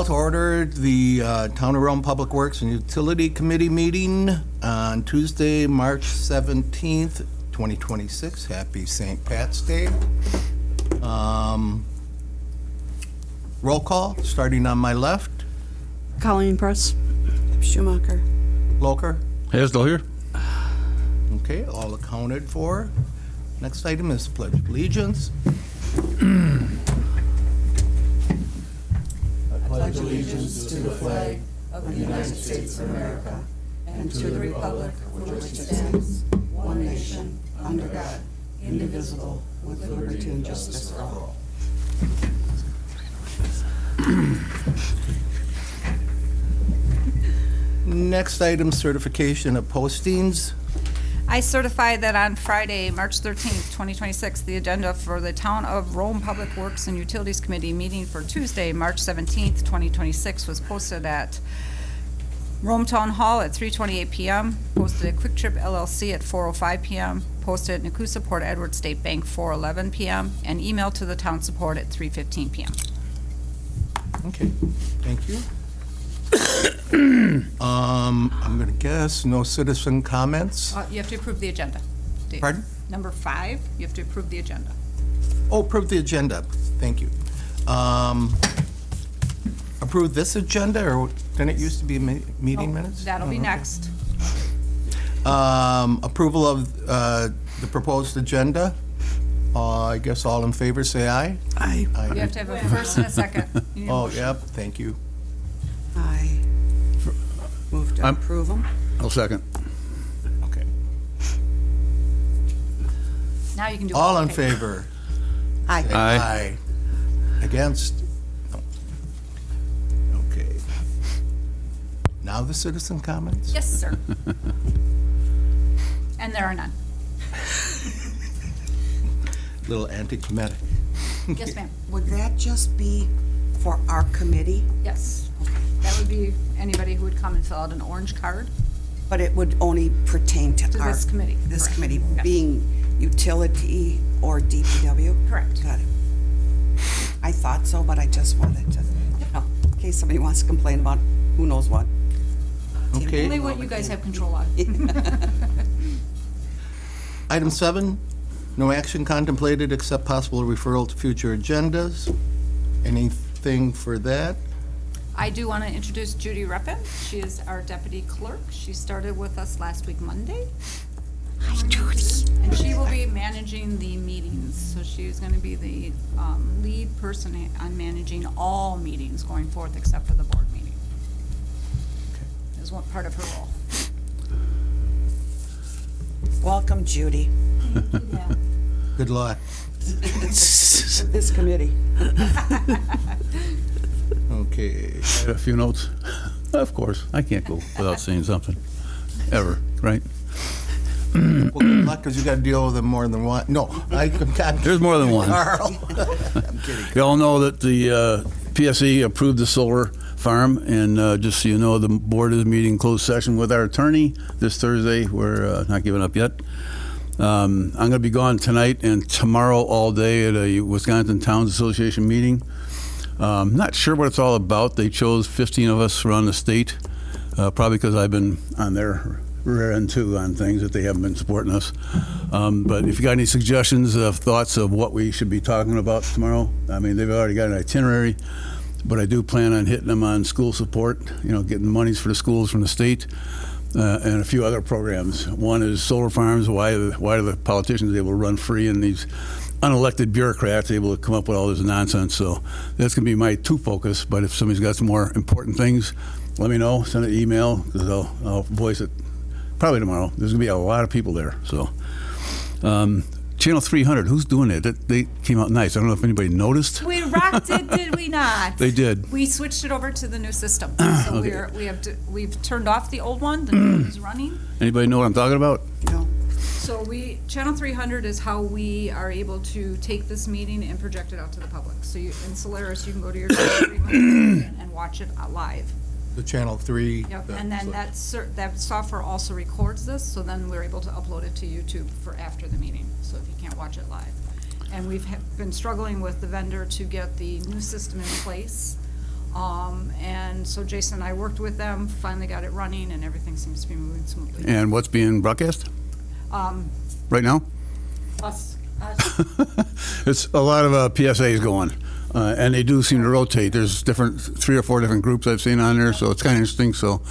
To order the Town of Rome Public Works and Utility Committee meeting on Tuesday, March 17th, 2026. Happy St. Pat's Day. Roll call, starting on my left. Colleen Press. Schumacher. Loker. Hasdall here. Okay, all accounted for. Next item is Pledge of Allegiance. Pledge allegiance to the flag of the United States of America and to the republic for which it stands, one nation, under God, indivisible, with liberty and justice for all. Next item, certification of postings. I certify that on Friday, March 13th, 2026, the agenda for the Town of Rome Public Works and Utilities Committee meeting for Tuesday, March 17th, 2026 was posted at Rome Town Hall at 3:28 p.m., posted at Quick Trip LLC at 4:05 p.m., posted at Nakusa Port Edward State Bank 4:11 p.m., and emailed to the town support at 3:15 p.m. Okay, thank you. I'm gonna guess no citizen comments. You have to approve the agenda. Dave. Pardon? Number 5, you have to approve the agenda. Oh, approve the agenda. Thank you. Approve this agenda, or didn't it used to be meeting minutes? That'll be Oh, okay. next. Approval of the proposed agenda. I guess all in favor, say aye. Aye. You have to have a first and a second. You need a Oh, motion. yep, thank you. I move to approve them. I'll second. Okay. Now you can do All in okay. favor? Aye. Say Aye. Against? No. Okay. Now the citizen comments? Yes, sir. And there are none. Little anticlimactic. Yes, ma'am. Would that just be for our committee? Yes. That would be anybody who would come and fill out an orange card But it would only pertain to to our, this committee. this Correct. committee, Yes. being utility or DPW? Correct. Got it. I thought so, but I just wanted to, in case somebody wants to complain about who knows what. Okay. Only what you guys have control on. Item 7, no action contemplated except possible referral to future agendas. Anything for that? I do want to introduce Judy Reppin. She is our deputy clerk. She started with us last week, Monday. Hi, Judy. And she will be managing the meetings. So she's going to be the lead person on managing all meetings going forth except for the board meeting. Is one part of her role. Welcome, Judy, Good luck. to this committee. Okay. A few notes. Of course, I can't go without saying something, ever, right? Well, good luck, because you got to deal with them more than one. No, There's more than one. Carl. I'm kidding. You all know that the PSE approved the solar farm, and just so you know, the board is meeting closed session with our attorney this Thursday. We're not giving up yet. I'm going to be gone tonight and tomorrow all day at a Wisconsin Towns Association meeting. Not sure what it's all about. They chose 15 of us around the state, probably because I've been on their rear end too on things that they haven't been supporting us. But if you got any suggestions of thoughts of what we should be talking about tomorrow, I mean, they've already got an itinerary, but I do plan on hitting them on school support, getting monies for the schools from the state, and a few other programs. One is solar farms. Why are the politicians able to run free and these unelected bureaucrats able to come up with all this nonsense? So that's going to be my two focus. But if somebody's got some more important things, let me know. Send an email, because I'll voice it probably tomorrow. There's going to be a lot of people there. So Channel 300, who's doing it? They came out nice. I don't know if anybody noticed. We rocked it, did we not? They did. We switched it over to the new system. So Okay. we've turned off the old one. The new one is running. Anybody know what I'm talking about? No. So Channel 300 is how we are able to take this meeting and project it out to the public. So in Solaris, you can go to your Channel 300 and watch it live. The Channel 3. Yep, and then that software also records this, so then we're able to upload it to YouTube for after the meeting, so if you can't watch it live. And we've been struggling with the vendor to get the new system in place. And so Jason and I worked with them, finally got it running, and everything seems to be moving smoothly. And what's being broadcast right now? Us. It's a lot of PSAs going, and they do seem to rotate. There's 3 or 4 different groups I've seen on there, so it's kind of interesting. So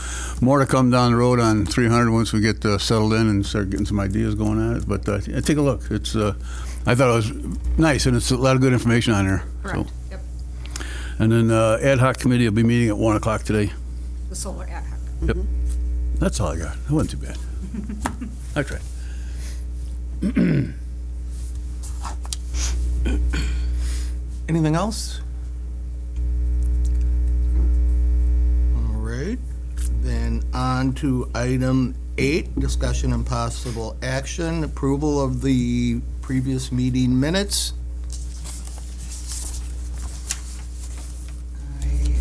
more to come down the road on 300 once we get settled in and start getting some ideas going on it. But take a look. It's I thought it was nice, and it's a lot of good information on there. Correct, So. yep. And then ad hoc committee will be meeting at 1 o'clock today. The solar ad hoc. Yep. That's all I got. It wasn't too bad. I tried. Anything else? All right, then on to item 8, discussion and possible action, approval of the previous meeting minutes. I make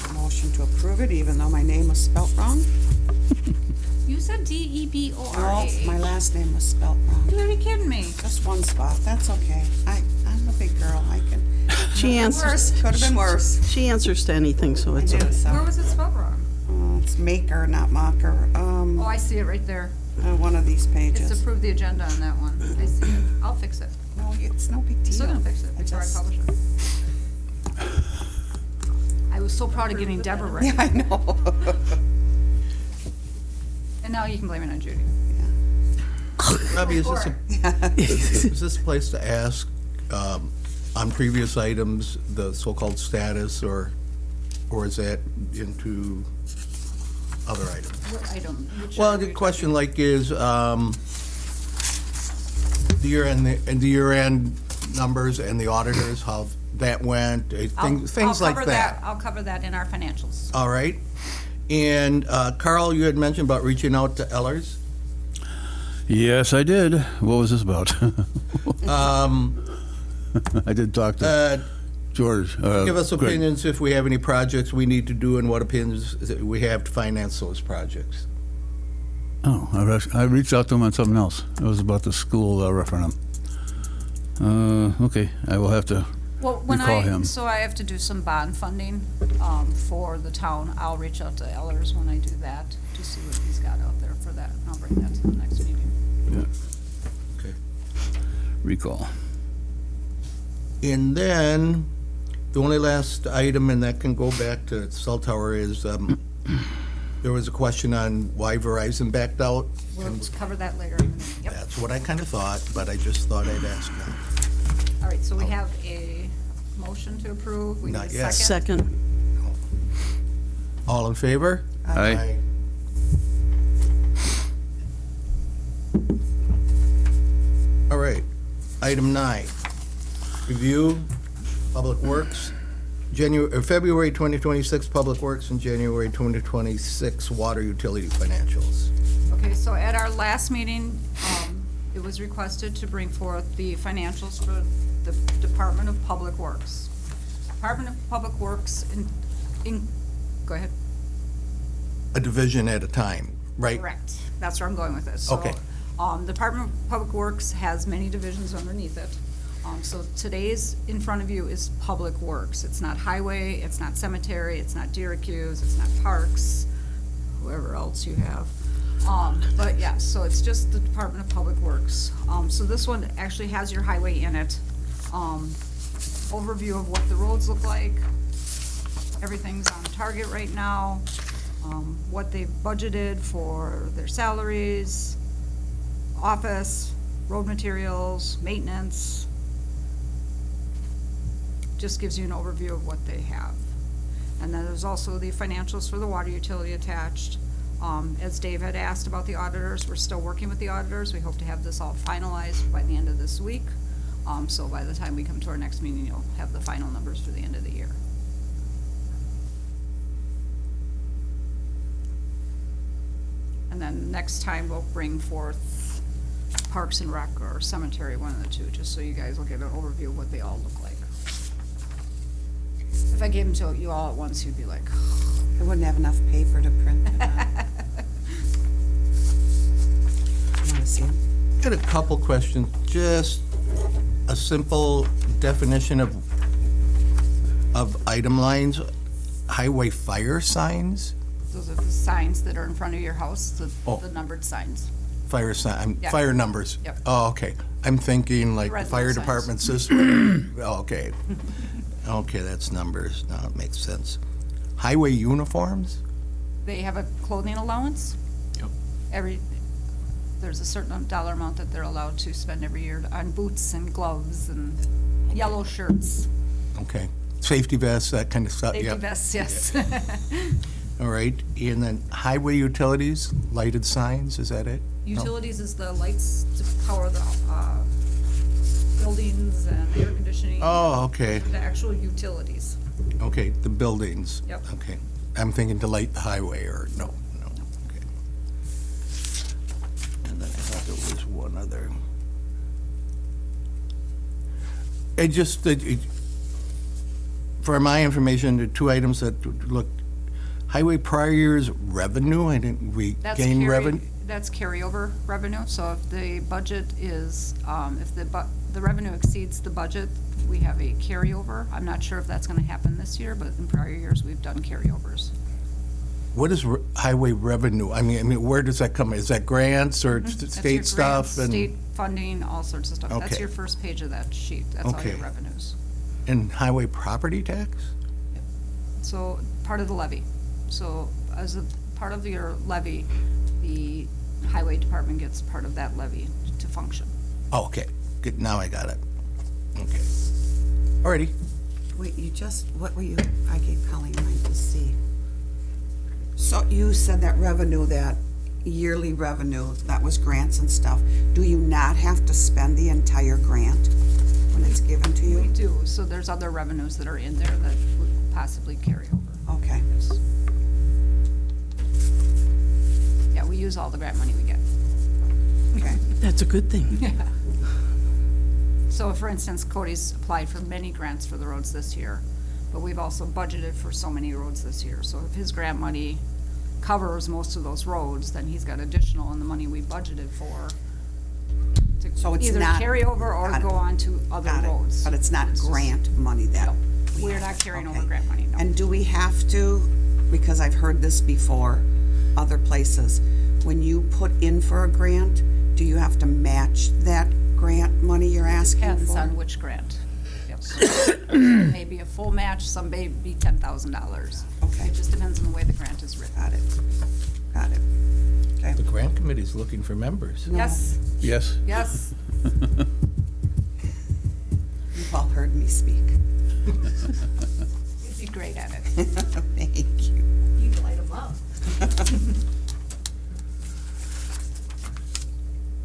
a motion to approve it, even though my name was spelt wrong. You said No, DEBORA. my last name was spelt wrong. You gotta be kidding me. Just one spot, that's okay. I'm a big girl, I can. She answers, Could have been worse. she answers to anything, so I it's do, okay. so. Where was it spelled wrong? It's maker, not mocker. Oh, I see it right there. One of these It's pages. approved the agenda on that one. I see it. I'll fix it. No, it's no big deal. Still gonna fix it before I just- publish it. I was so proud of getting Deborah right. Yeah, I know. And now you can blame it on Judy. Robbie, is this a place to ask on previous items, the so-called status, or is that into other items? What item? Which Well, item the are you question like is, the year-end numbers and the auditors, how that went, talking- things I'll like cover that. I'll cover that in our financials. All right. And Carl, you had mentioned about reaching out to Ellers. Yes, I did. What was this about? I did talk to George. Give us Greg. opinions if we have any projects we need to do and what opinions we have to finance those projects. Oh, I reached out to him on something else. It was about the school referendum. Okay, I will have to Well, recall him. so I have to do some bond funding for the town. I'll reach out to Ellers when I do that to see what he's got out there for that. And I'll bring that to the next meeting. Okay. Recall. And then, the only last item, and that can go back to cell tower, is there was a question on why Verizon backed out. We'll cover that later in the meeting. Yep. That's what I kind of thought, but I just thought I'd ask now. All right, so we have a motion to approve. We need a Not yet. second. Second, All in favor? Aye. All right, item 9, review Public Works, February 2026 Public Works and January 2026 Water Utility Financials. Okay, so at our last meeting, it was requested to bring forth the financials for the Department of Public Works. Department of Public Works go ahead. A division at a time, right? Correct. That's where I'm going with this. So, Okay. The Department of Public Works has many divisions underneath it. So today's in front of you is Public Works. It's not highway, it's not cemetery, it's not Deer Accuse, it's not parks, whoever else you have. But yeah, so it's just the Department of Public Works. So this one actually has your highway in it. Overview of what the roads look like. Everything's on target right now. What they've budgeted for their salaries, office, road materials, maintenance. Just gives you an overview of what they have. And then there's also the financials for the water utility attached. As Dave had asked about the auditors, we're still working with the auditors. We hope to have this all finalized by the end of this week. So by the time we come to our next meeting, you'll have the final numbers for the end of the year. And then next time we'll bring forth Parks and Rec or Cemetery, one of the two, just so you guys will get an overview of what they all look like. If I gave them to you all at once, you'd be like, I wouldn't have enough paper to print it out. You wanna see 'em? Got a couple questions, just a simple definition of item lines. highway fire signs? Those are the signs that are in front of your house, Oh. the numbered signs. Fire sign, Yeah. fire numbers? Yep. Oh, okay. I'm thinking like the Red fire signs. department's this way. Oh, okay. Okay, that's numbers. Now it makes sense. Highway uniforms? They have a clothing allowance. Yep. There's a certain dollar amount that they're allowed to spend every year on boots and gloves and yellow shirts. Okay. Safety vests, that kind of stuff? Safety Yep. vests, yes. All right. And then highway utilities, lighted signs, is that it? No? Utilities is the lights to power the buildings and air conditioning. Oh, okay. The actual utilities. Okay, the buildings. Yep. Okay. I'm thinking to light the highway or no. Okay. And then I thought there was one other. It just, for my information, the two items that look, highway prior year's revenue, we That's gain revenue? That's carryover revenue, so if the budget is, if the revenue exceeds the budget, we have a carryover. I'm not sure if that's gonna happen this year, but in prior years, we've done carryovers. What is highway revenue? I mean, where does that come? Is that grants or That's your state stuff? grants, state funding, all sorts of stuff. That's Okay. your first page of that sheet. That's all Okay. your revenues. And highway property tax? So, part of the levy. So, as a part of your levy, the highway department gets part of that levy to function. Oh, okay. Good, now I got it. Okay. Alrighty. Wait, what were you, I gave Colleen mine to see. So you said that revenue, that yearly revenue, that was grants and stuff. Do you not have to spend the entire grant when it's given to We you? do, so there's other revenues that are in there that would possibly carry over. Okay, Yeah, we use all the grant money we get. okay. That's a good thing. So for instance, Cody's applied for many grants for the roads this year, but we've also budgeted for so many roads this year. So if his grant money covers most of those roads, then he's got additional in the money we budgeted for So to it's either not- carry over or got it. go on to other Got it. roads. But it's not grant money that. No, we we're have. not carrying over Okay. grant money, no. And do we have to, because I've heard this before, other places, when you put in for a grant, do you have to match that grant money you're asking Depends for? on which grant. Yep. Some may be a full match, some may be $10,000. Okay. It just depends on the way the grant is written. Got it. Got it. Okay. The grant committee's looking for members. Yes, Yes? yes. You've all heard me speak. You'd be great at it. Thank you. You'd light them up.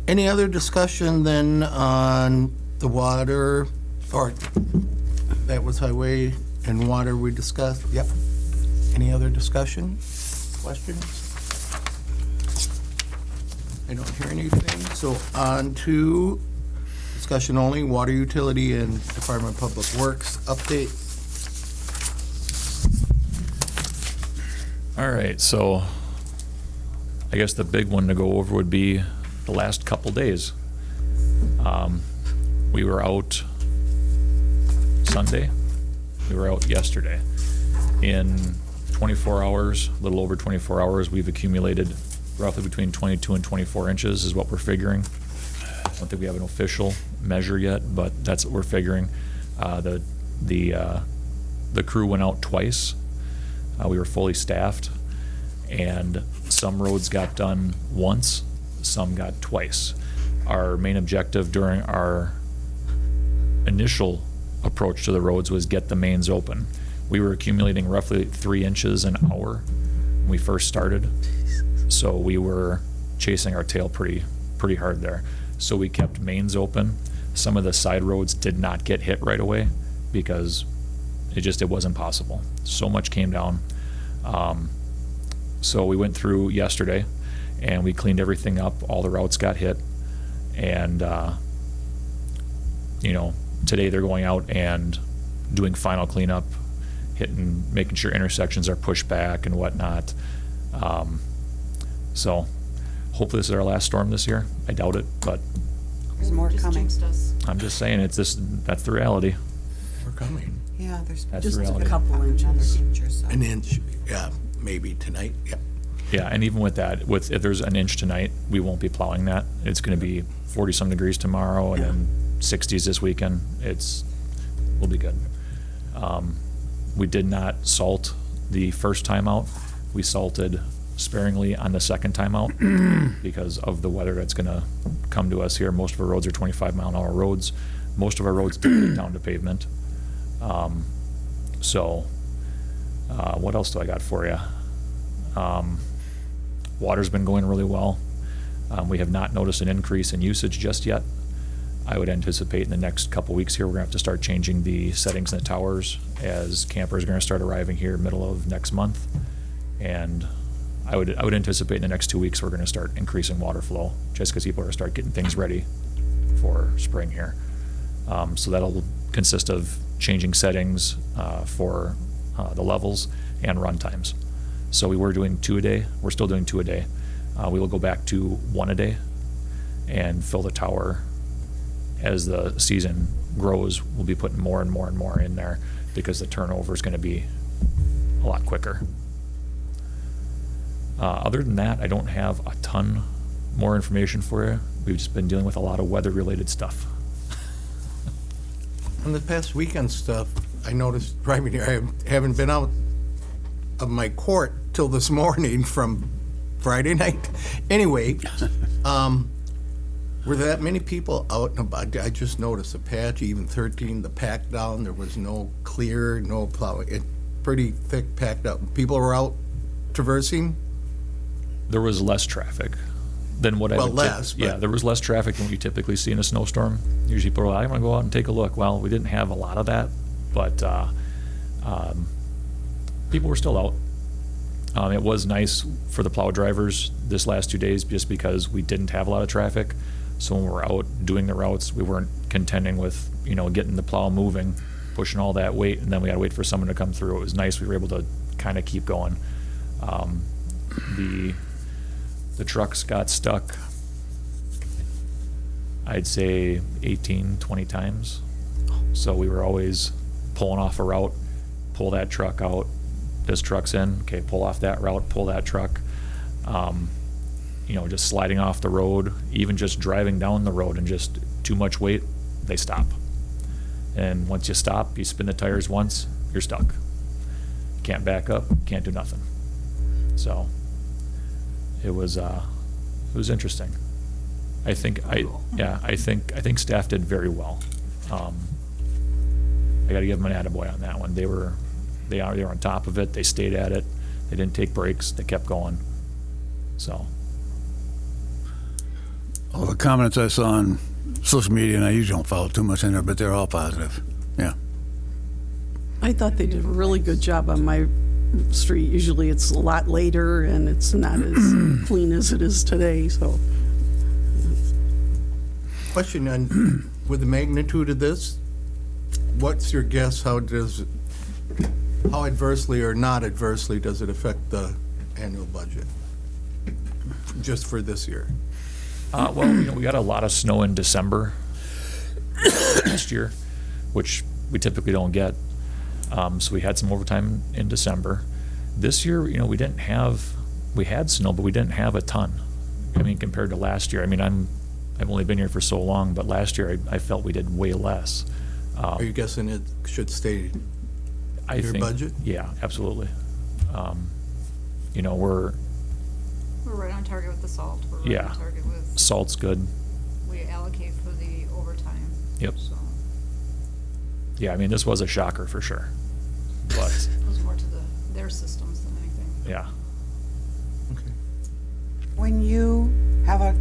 Any other discussion then on the water, or that was highway and water we discussed? Yep. Any other discussion, questions? I don't hear anything, so on to discussion only, water utility and Department of Public Works update. All right, so I guess the big one to go over would be the last couple days. We were out Sunday, we were out yesterday. In 24 hours, a little over 24 hours, we've accumulated roughly between 22 and 24 inches is what we're figuring. I don't think we have an official measure yet, but that's what we're figuring. The crew went out twice. We were fully staffed, and some roads got done once, some got twice. Our main objective during our initial approach to the roads was get the mains open. We were accumulating roughly 3 inches an hour when we first started, so we were chasing our tail pretty hard there. So we kept mains open. Some of the side roads did not get hit right away because it wasn't possible. So much came down. So we went through yesterday and we cleaned everything up. All the routes got hit. And, today they're going out and doing final cleanup, making sure intersections are pushed back and whatnot. So hopefully this is our last storm this year. I doubt it, but There's more Just coming. jinxed us. I'm just saying that's the reality. We're coming. Yeah, there's That's just the a reality. couple inches. Inch or so. An inch, yeah, maybe tonight, yeah. Yeah, and even with that, if there's an inch tonight, we won't be plowing that. It's gonna be 40-some degrees tomorrow and then 60s this weekend. We'll be good. We did not salt the first time out. We salted sparingly on the second time out because of the weather that's gonna come to us here. Most of our roads are 25-mile-an-hour roads. Most of our roads do get down to pavement. What else do I got for you? Water's been going really well. We have not noticed an increase in usage just yet. I would anticipate in the next couple weeks here, we're gonna have to start changing the settings in the towers as campers are gonna start arriving here middle of next month. And I would anticipate in the next 2 weeks, we're gonna start increasing water flow, just because people are gonna start getting things ready for spring here. So that'll consist of changing settings for the levels and run times. So we were doing 2 a day, we're still doing 2 a day. We will go back to 1 a day and fill the tower. As the season grows, we'll be putting more and more and more in there because the turnover is gonna be a lot quicker. Other than that, I don't have a ton more information for you. We've just been dealing with a lot of weather-related stuff. On the past weekend stuff, I noticed driving here, I haven't been out of my court till this morning from Friday night. Anyway, were there that many people out and about? I just noticed a patch, even 13, the pack down, there was no clear, no plowing, pretty thick packed up. People were out traversing? There was less traffic than what I Well, would. less, Yeah, but- there was less traffic than what you typically see in a snowstorm. Usually people are like, I want to go out and take a look. Well, we didn't have a lot of that, but people were still out. It was nice for the plow drivers this last 2 days just because we didn't have a lot of traffic. So when we were out doing the routes, we weren't contending with, getting the plow moving, pushing all that weight, and then we had to wait for someone to come through. It was nice. We were able to kind of keep going. The trucks got stuck, I'd say 18, 20 times. So we were always pulling off a route, pull that truck out, this truck's in, okay, pull off that route, pull that truck. Just sliding off the road, even just driving down the road and just too much weight, they stop. And once you stop, you spin the tires once, you're stuck. Can't back up, can't do nothing. So it was interesting. I think think staff did very well. I got to give them an attaboy on that one. They were on top of it. They stayed at it. They didn't take breaks. They kept going. So All the comments I saw on social media, and I usually don't follow too much in there, but they're all positive. Yeah. I thought they did a really good job on my street. Usually it's a lot later and it's not as clean as it is today, so. Question on, with the magnitude of this, what's your guess, how adversely or not adversely does it affect the annual budget? Just for this year? we got a lot of snow in December last year, which we typically don't get. So we had some overtime in December. This year, we had snow, but we didn't have a ton. Compared to last year. I've only been here for so long, but last year I felt we did way less. Are you guessing it should stay your budget? Yeah, absolutely. We're right on target with the salt. We're right Yeah. on target with, Salt's good. we allocate for the overtime. Yep. So Yeah, this was a shocker for sure. But, it goes more to their systems than anything. yeah. Okay. When you have a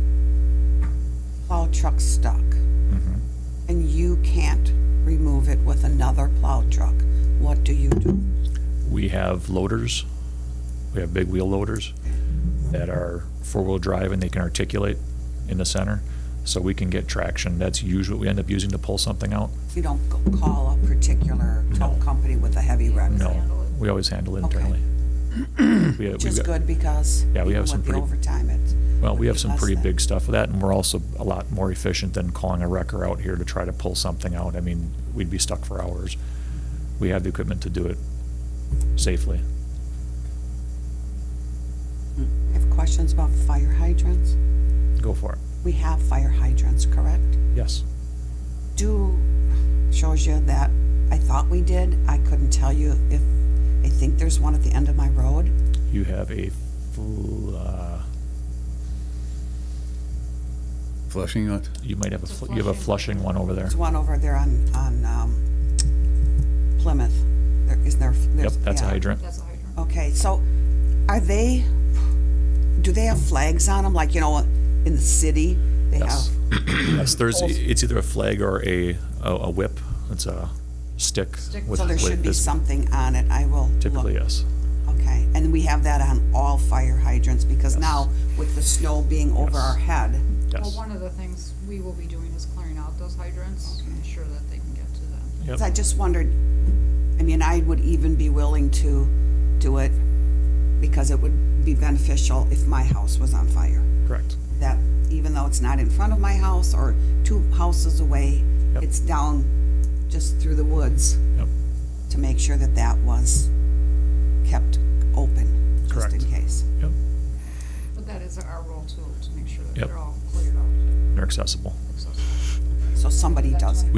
plow truck stuck Mhm. and you can't remove it with another plow truck, what do you do? We have loaders. We have big wheel loaders that are four-wheel drive and they can articulate in the center. So we can get traction. That's usually what we end up using to pull something out. You don't call a particular tow company with a heavy wreck? No, handle it. we always handle it Okay. internally. Which is good because Yeah, we even have some with the pretty- overtime, it's. Well, we have some less pretty than- big stuff with that, and we're also a lot more efficient than calling a wrecker out here to try to pull something out. We'd be stuck for hours. we have the equipment to do it safely. I have questions about fire hydrants. Go for it. We have fire hydrants, correct? Yes. Shows you that I thought we did. I couldn't tell you if, I think there's one at the end of my road. You have a Flushing it. you might have you have a flushing one over there. There's one over there on Plymouth. Isn't there? Yep, there's- that's a yeah. hydrant. That's a hydrant. Okay, so do they have flags on them, like, you know, in the city? They Yes. have, Yes, it's either a flag or a whip. It's a stick. with so there should be this- something on it. I will look. Typically, yes. Okay, and we have that on all fire hydrants, because Yes. now with the snow being over Yes. our head, Well, Yes. one of the things we will be doing is clearing out those hydrants, to ensure that they can get to them. Yep. 'cause I just wondered, I mean, I would even be willing to do it because it would be beneficial if my house was on fire. Correct. That even though it's not in front of my house or 2 houses away, Yep. it's down just through the woods, Yep. to make sure that that was kept open, just Correct. in case. Yep. But that is our role too, to make sure that Yep. they're all cleared out. They're accessible. So somebody does it.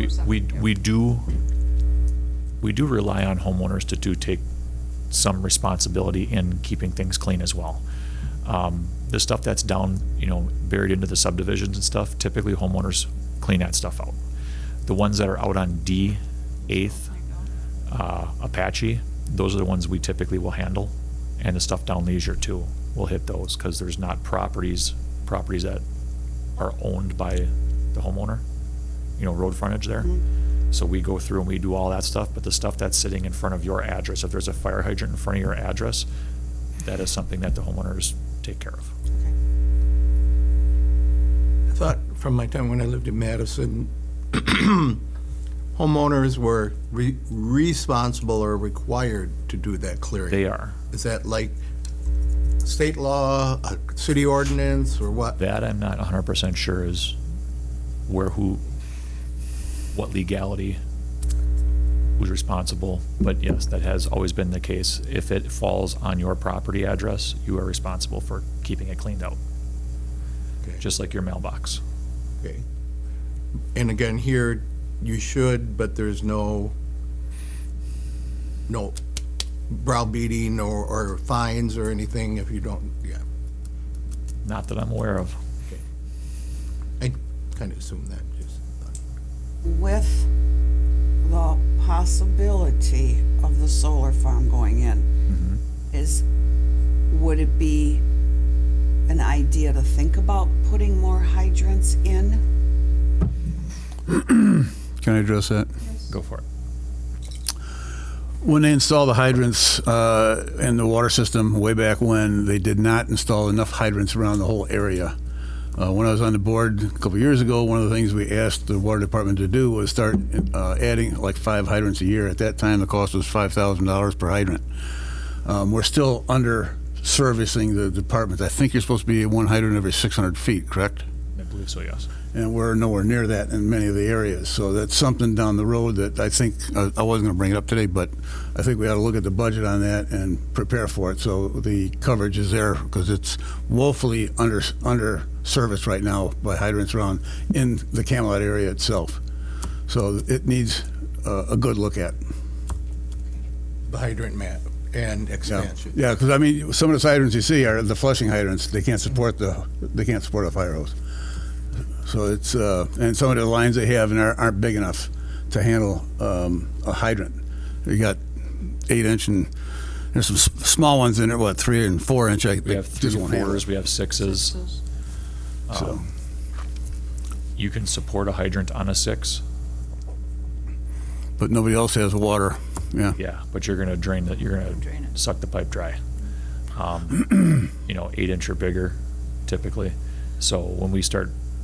We do rely on homeowners to take some responsibility in keeping things clean as well. The stuff that's down, buried into the subdivisions and stuff, typically homeowners clean that stuff out. The ones that are out on D, 8th, Apache, those are the ones we typically will handle. And the stuff down Leisure too, we'll hit those, because there's not properties that are owned by the homeowner, road frontage there. So we go through and we do all that stuff, but the stuff that's sitting in front of your address, if there's a fire hydrant in front of your address, that is something that the homeowners take care of. I thought from my time when I lived in Madison, homeowners were responsible or required to do that clearing. They are. Is that like state law, a city ordinance, or what? That I'm not 100% sure is what legality, who's responsible. But yes, that has always been the case. If it falls on your property address, you are responsible for keeping it cleaned out, Okay. just like your mailbox. Okay. And again, here, you should, but there's no browbeating or fines or anything if you don't, yeah. Not that I'm aware of. I kind of assumed that, just thought. With the possibility of the solar farm going in, would it be an idea to think about putting more hydrants in? Can I address that? Go for it. When they installed the hydrants in the water system way back when, they did not install enough hydrants around the whole area. When I was on the board a couple of years ago, one of the things we asked the water department to do was start adding like 5 hydrants a year. At that time, the cost was $5,000 per hydrant. We're still under servicing the department. I think you're supposed to be 1 hydrant every 600 feet, correct? I believe so, yes. And we're nowhere near that in many of the areas. So that's something down the road that I think, I wasn't going to bring it up today, but I think we ought to look at the budget on that and prepare for it. So the coverage is there, because it's woefully under serviced right now by hydrants around in the Camelot area itself. So it needs a good look at. The hydrant map and Yeah, expansion. yeah, because I mean, some of the hydrants you see are the flushing hydrants. They can't support a fire hose. So it's and some of the lines they have aren't big enough to handle a hydrant. You got 8-inch, and there's some small ones in there. What, 3 and 4 inch? We have 3 4s, we have 6s. So, You can support a hydrant on a 6. but nobody else has water. Yeah. Yeah, but you're gonna drain it, you're Drain gonna it. suck the pipe dry. 8-inch or bigger typically. So when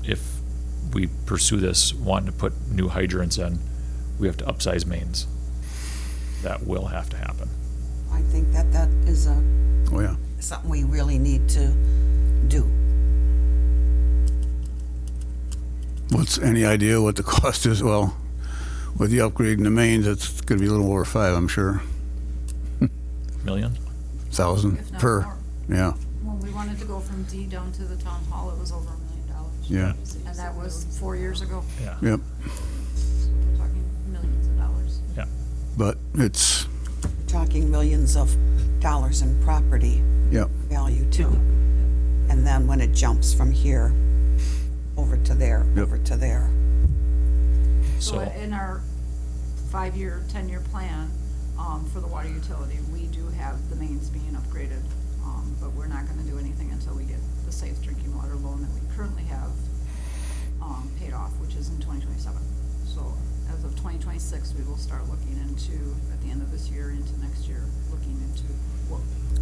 if we pursue this, wanting to put new hydrants in, we have to upsize mains. That will have to happen. I think that is Oh yeah. something we really need to do. What's any idea what the cost is? Well, with the upgrading the mains, it's gonna be a little over 5, I'm sure. Million? 1,000 If not per, more. yeah, When we wanted to go from D down to the town hall, it was over $1 million. yeah, And that was 4 years ago. Yeah. yep. So we're talking millions of dollars. Yeah. But it's, Talking millions of dollars in property yep, value too. And then when it jumps from here over to there, Yep. over to there. So So, in our 5-year, 10-year plan for the water utility, we do have the mains being upgraded, but we're not going to do anything until we get the safe drinking water loan that we currently have paid off, which is in 2027. So as of 2026, we will start looking into, at the end of this year into next year, looking into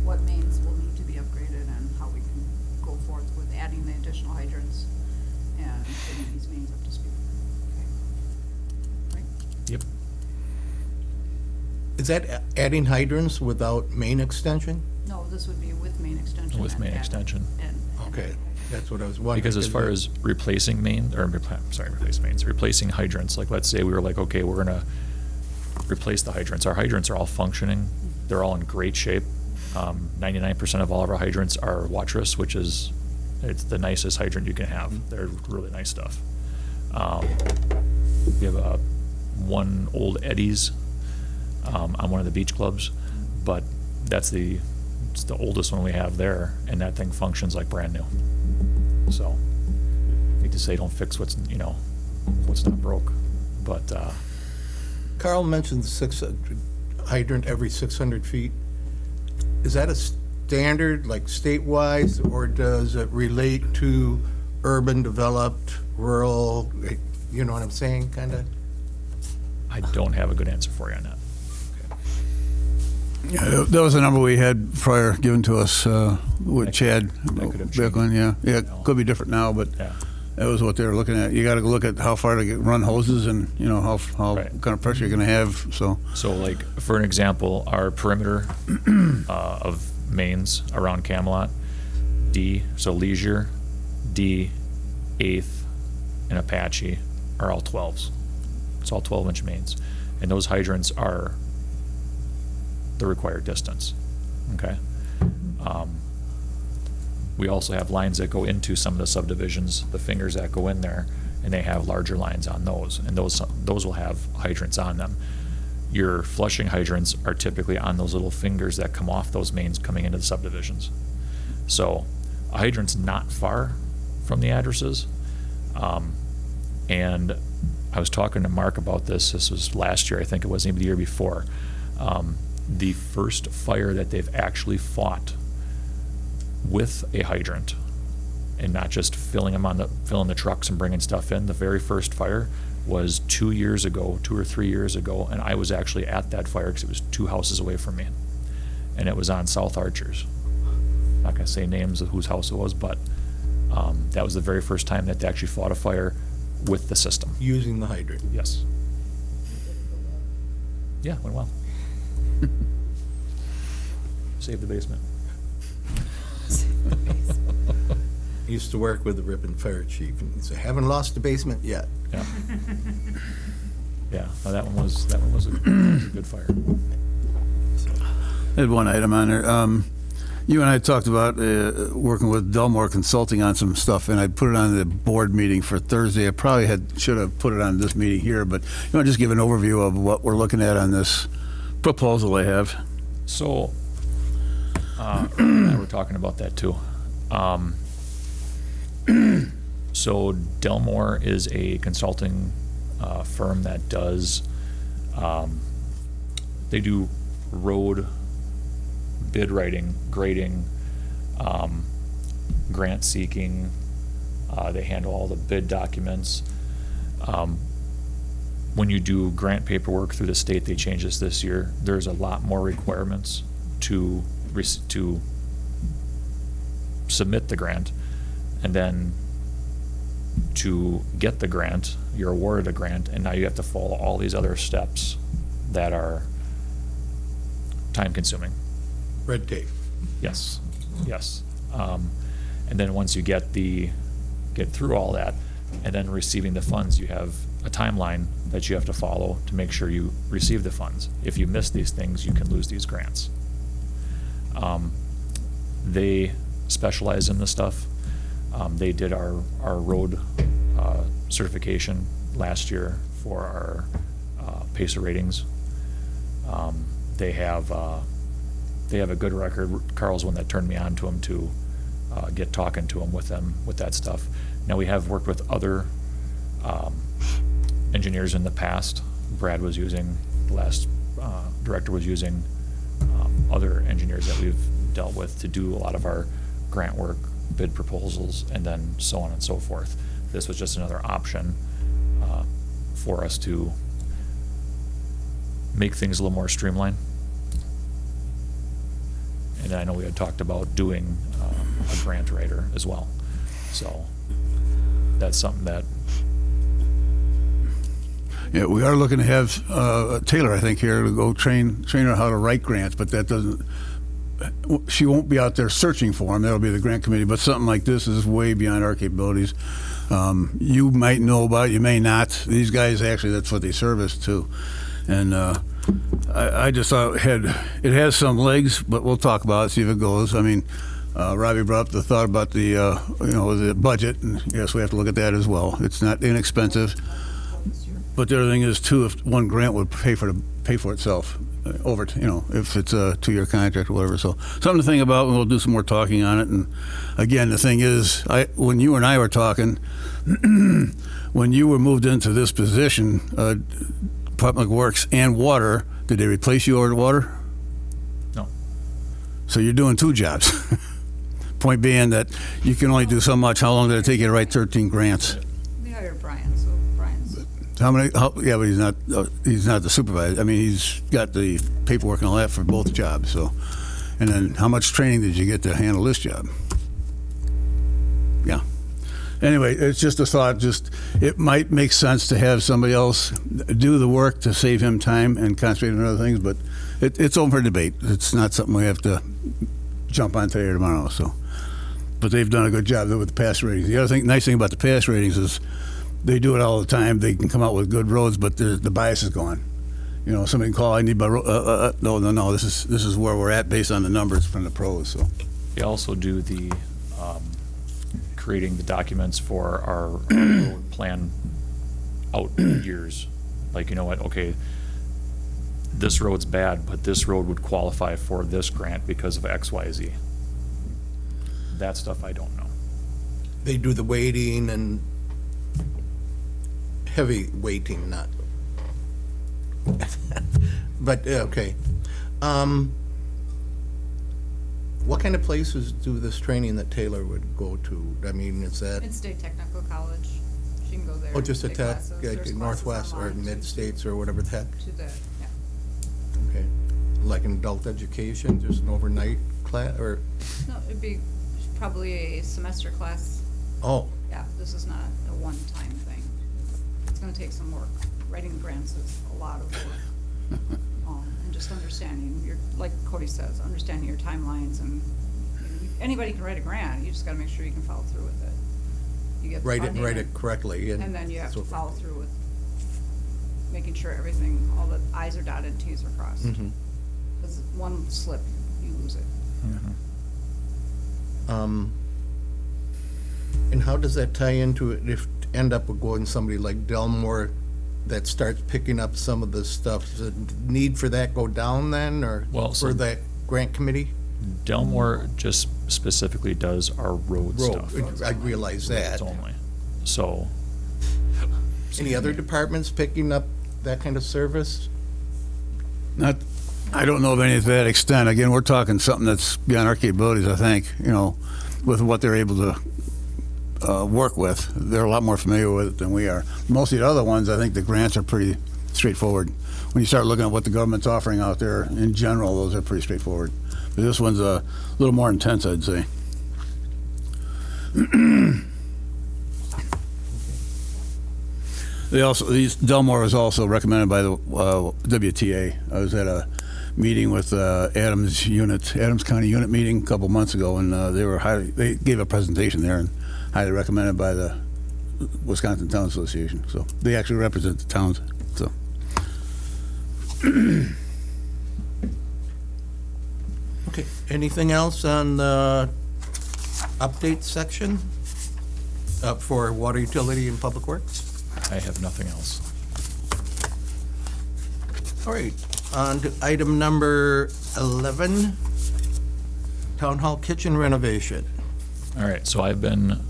what mains will need to be upgraded and how we can go forth with adding the additional hydrants and getting these mains up to speed. Right? yep. Is that adding hydrants without main extension? No, this would be with main extension. With and main add- extension. And. Okay, that's what I was wondering. Because as far as replacing replacing hydrants, like let's say we were like, okay, we're gonna replace the hydrants. Our hydrants are all functioning. They're all in great shape. 99% of all of our hydrants are Watrous, which is, it's the nicest hydrant you can have. They're really nice stuff. We have one old Eddie's on one of the beach clubs, but it's the oldest one we have there, and that thing functions like brand new. So, I hate to say don't fix what's not broke, but, Carl mentioned the 600 hydrant every 600 feet. Is that a standard, like statewide, or does it relate to urban, developed, rural, you know what I'm saying, kind of? I don't have a good answer for you on that. yeah, that was the number we had prior given to us with Chad that could have back when, yeah. Yeah, it could be different now, but Yeah. that was what they were looking at. You gotta look at how far to run hoses and, how Right. kind of pressure you're gonna have, so. So like, for an example, our perimeter of mains around Camelot, D, so Leisure, D, 8th, and Apache are all 12s. It's all 12-inch mains. And those hydrants are the required distance, okay? We also have lines that go into some of the subdivisions, the fingers that go in there, and they have larger lines on those, and those will have hydrants on them. Your flushing hydrants are typically on those little fingers that come off those mains coming into the subdivisions. So a hydrant's not far from the addresses. And I was talking to Mark about this was last year, I think it was, maybe the year before. The first fire that they've actually fought with a hydrant, and not just filling the trucks and bringing stuff in, the very first fire was 2 or 3 years ago, and I was actually at that fire because it was 2 houses away from me. And it was on South Archers. Not gonna say names of whose house it was, but that was the very first time that they actually fought a fire with the system. Using the hydrant. Yes. Yeah, went well. Saved the basement. I used to work with the Ripon Fire Chief, and he said, haven't lost the basement yet. Yeah. Yeah, no, that one was a good fire. I had one item on there. You and I talked about working with Delmore Consulting on some stuff, and I put it on the board meeting for Thursday. I probably should have put it on this meeting here, but you want to just give an overview of what we're looking at on this proposal I have? So, we're talking about that too. So Delmore is a consulting firm that does, they do road bid writing, grading, grant seeking. They handle all the bid documents. When you do grant paperwork through the state, they changed this year. There's a lot more requirements to submit the grant, and then to get the grant, you're awarded a grant, and now you have to follow all these other steps that are time-consuming. Red tape. Yes, yes. And then once you get through all that, and then receiving the funds, you have a timeline that you have to follow to make sure you receive the funds. If you miss these things, you can lose these grants. They specialize in this stuff. They did our road certification last year for our PACER ratings. They have a good record. Carl's the one that turned me on to them to get talking to them with that stuff. Now, we have worked with other engineers in the past. Brad was using, the last director was using other engineers that we've dealt with to do a lot of our grant work, bid proposals, and then so on and so forth. This was just another option for us to make things a little more streamlined. And I know we had talked about doing a grant writer as well. So that's something that, Yeah, we are looking to have Taylor, I think, here to go train her how to write grants, but that doesn't, she won't be out there searching for them. That'll be the grant committee, but something like this is way beyond our capabilities. You might know about it, you may not. These guys, actually, that's what they service to. And I just thought it has some legs, but we'll talk about it, see if it goes. I mean, Robbie brought up the thought about the the budget, and yes, we have to look at that as well. It's not inexpensive, but the other thing is too, if one grant would pay for itself over, if it's a 2-year contract or whatever. So something to think about, and we'll do some more talking on it. And again, the thing is, when you and I were talking, when you were moved into this position, Public Works and Water, did they replace you over at Water? no. So you're doing 2 jobs. Point being that you can only do so much. How long did it take you to write 13 grants? We hired Brian, so Brian's, Yeah, but he's not the supervisor. I mean, he's got the paperwork and all that for both jobs. So, and then how much training did you get to handle this job? Yeah. Anyway, it's just a thought. It might make sense to have somebody else do the work to save him time and concentrate on other things. But it's open for debate. It's not something we have to jump on today or tomorrow. So, but they've done a good job with the pass ratings. The other nice thing about the pass ratings is they do it all the time. They can come out with good roads, but the bias is gone. Somebody can call, I need my road. No. This is where we're at based on the numbers from the pros. So They also do the creating the documents for our road plan out years. Like, you know what, okay, this road's bad, but this road would qualify for this grant because of X, Y, Z. That stuff I don't know. They do the weighting and heavy weighting, not. But, okay. What kind of places do this training that Taylor would go to? I mean, is that, Mid-State Technical College. She can go there. oh, just a take tech, classes. like There's in classes Northwest or online Mid-States or whatever the heck? To the, yeah. Okay. Like an adult education, just an overnight class, or, No, it'd be probably a semester class. oh, Yeah, this is not a one-time thing. It's gonna take some work. Writing grants is a lot of work. And just understanding like Cody says, understanding your timelines, and anybody can write a grant. You just gotta make sure you can follow through with it. You get the write it and funding, write it correctly. and then you have so to forth. follow through with making sure everything, all the i's are dotted and t's are crossed. Mhm. Because one slip, you lose it. And how does that tie into it if end up with going somebody like Delmore that starts picking up some of the stuff? Does the need for that go down then, or Well, so- for that grant committee? Delmore just specifically does our road Road, stuff. I realize that. Roads only. So, Any other departments picking up that kind of service? I don't know of any to that extent. Again, we're talking something that's beyond our capabilities, I think, with what they're able to work with. They're a lot more familiar with it than we are. Most of the other ones, I think the grants are pretty straightforward. When you start looking at what the government's offering out there, in general, those are pretty straightforward. But this one's a little more intense, I'd say. Delmore was also recommended by the WTA. I was at a meeting with Adams County Unit meeting a couple months ago, and they gave a presentation there and highly recommended by the Wisconsin Town Association, so they actually represent the towns, so. Okay, anything else on the update section for water utility and public works? I have nothing else. All right, on to item number 11, Town Hall kitchen renovation. All right, so I've been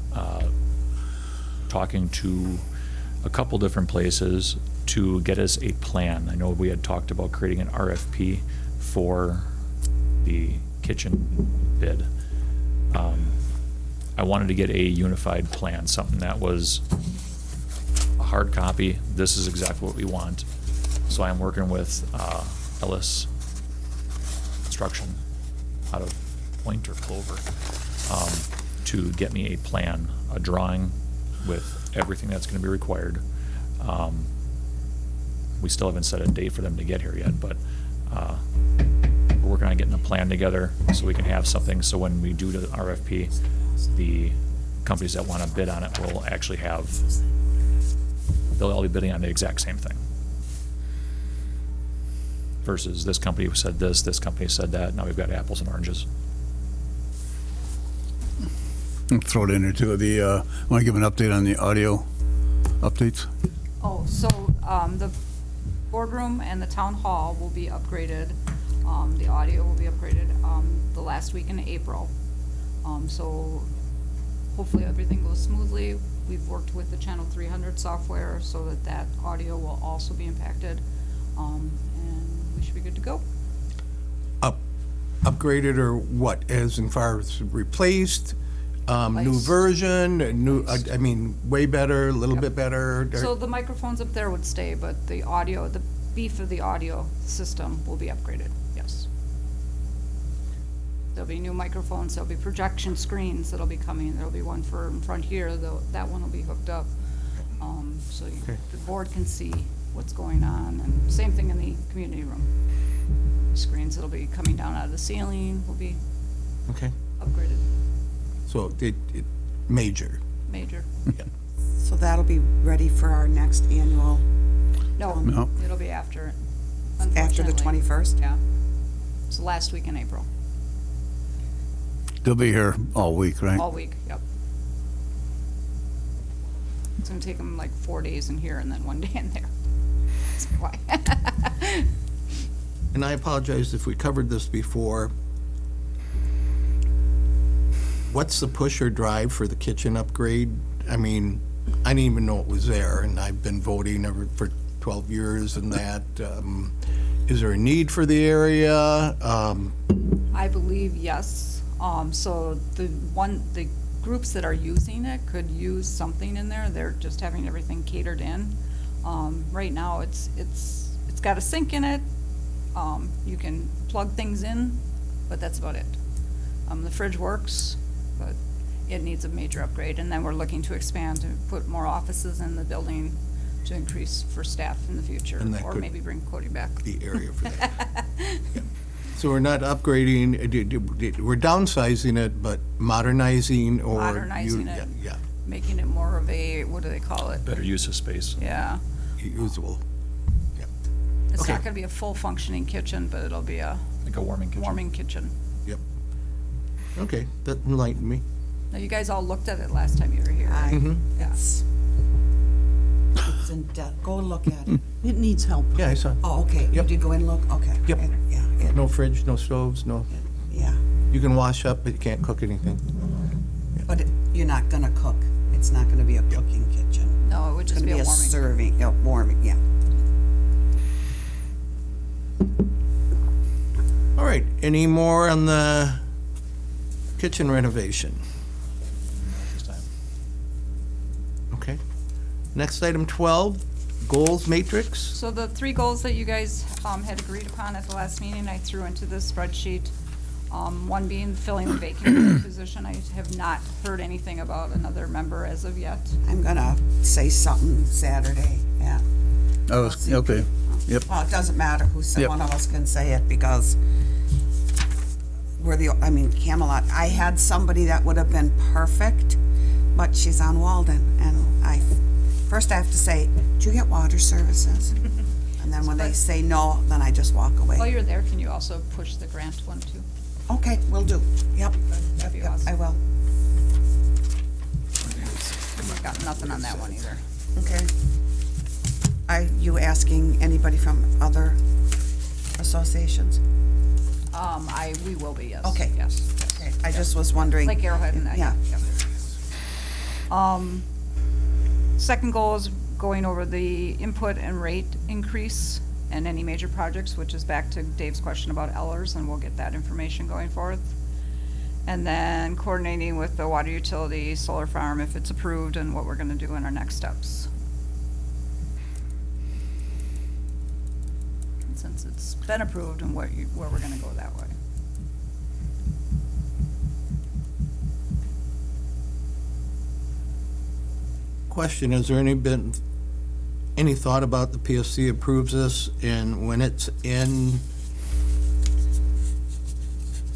talking to a couple different places to get us a plan. I know we had talked about creating an RFP for the kitchen bid. I wanted to get a unified plan, something that was a hard copy. This is exactly what we want. So I'm working with Ellis Construction out of Point or Clover to get me a plan, a drawing with everything that's going to be required. We still haven't set a date for them to get here yet, but we're working on getting a plan together so we can have something, so when we do the RFP, the companies that want to bid on it will actually have, they'll all be bidding on the exact same thing. Versus this company said this company said that, now we've got apples and oranges. Throw it in there too. Want to give an update on the audio updates? Oh, so, the boardroom and the town hall will be upgraded. The audio will be upgraded, the last week in April. So hopefully everything goes smoothly. We've worked with the Channel 300 software so that that audio will also be impacted. And we should be good to go. Upgraded or what, as in far as replaced, new Nice. version, new, I mean, way better, a little bit better? So the microphones up there would stay, but the audio, the beef of the audio system will be upgraded, yes. There'll be new microphones, there'll be projection screens that'll be coming, there'll be one for in front here, though, that one will be hooked up. So Okay. the board can see what's going on, and same thing in the community room. Screens that'll be coming down out of the ceiling will be Okay, upgraded, so it major. major. So that'll be ready for our next annual, No, No. it'll be after it, after the unfortunately. 21st? Yeah. It's the last week in April, They'll be here all week, right? all week, yep. It's gonna take them like 4 days in here and then 1 day in there. That's why. And I apologize if we covered this before. What's the push or drive for the kitchen upgrade? I mean, I didn't even know it was there, and I've been voting for 12 years and that. Is there a need for the area? I believe yes. So the groups that are using it could use something in there. They're just having everything catered in. Right now, it's got a sink in it. You can plug things in, but that's about it. The fridge works, but it needs a major upgrade. And then we're looking to expand to put more offices in the building to increase for staff in the future, And that or could- maybe bring Cody back. The area for that. Yeah. So we're not upgrading, we're downsizing it, but modernizing or? Modernizing it. Yeah, Making it more of a, what do they call it? Better use of space. Yeah. usable. It's Okay. not gonna be a full functioning kitchen, but it'll be a Like a warming kitchen. warming kitchen. Yep. Okay, that enlightened me. Now, you guys all looked at it last time you were here. Mhm. Yeah. It's in debt. Go look at it. It needs help. Yeah, I saw. Oh, okay. You Yep. did go in and look? Okay. Yep. Yeah, No fridge, no stoves, no, yeah. you can wash up, but you can't cook anything. But you're not gonna cook. It's not gonna be a cooking kitchen. No, it would It's just gonna be be a a warming. serving, warming, yeah. All right, any more on the kitchen renovation? This time. Okay. Next item 12, goals matrix. So the 3 goals that you guys had agreed upon at the last meeting, I threw into this spreadsheet. One being filling the vacant position. I have not heard anything about another member as of yet. I'm gonna say something Saturday, yeah. Oh, okay. Yep. Well, it doesn't matter who said, Yep. one of us can say it because Camelot, I had somebody that would have been perfect, but she's on Walden, and first I have to say, do you get water services? And then when they say no, then I just walk While away. you're there, can you also push the grant one too? Okay, will do. Yep, That'd be yep, awesome. I will. We've got nothing on that one either. Okay. Are you asking anybody from other associations? We will be, yes. Okay. Yes. Okay, I just was wondering. Like Arrowhead and that. Yeah. Yep. Second goal is going over the input and rate increase and any major projects, which is back to Dave's question about Ellers, and we'll get that information going forth. And then coordinating with the water utility, solar farm, if it's approved, and what we're gonna do in our next steps. And since it's been approved, and where we're gonna go that way. Question, has there any thought about the PSC approves this, and when it's in,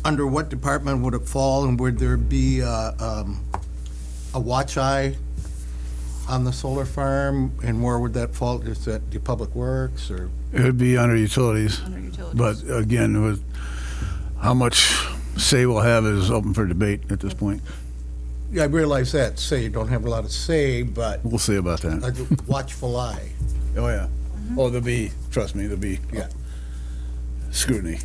under what department would it fall, and would there be a watch eye on the solar farm, and where would that fall? Is that the Public Works, or? It would be under utilities, Under utilities. but again, with how much say we'll have is open for debate at this point. Yeah, I realize that, say you don't have a lot of say, but We'll see about that. a watchful eye. Oh, yeah. Oh, there'll be, trust me, there'll be Yeah. scrutiny.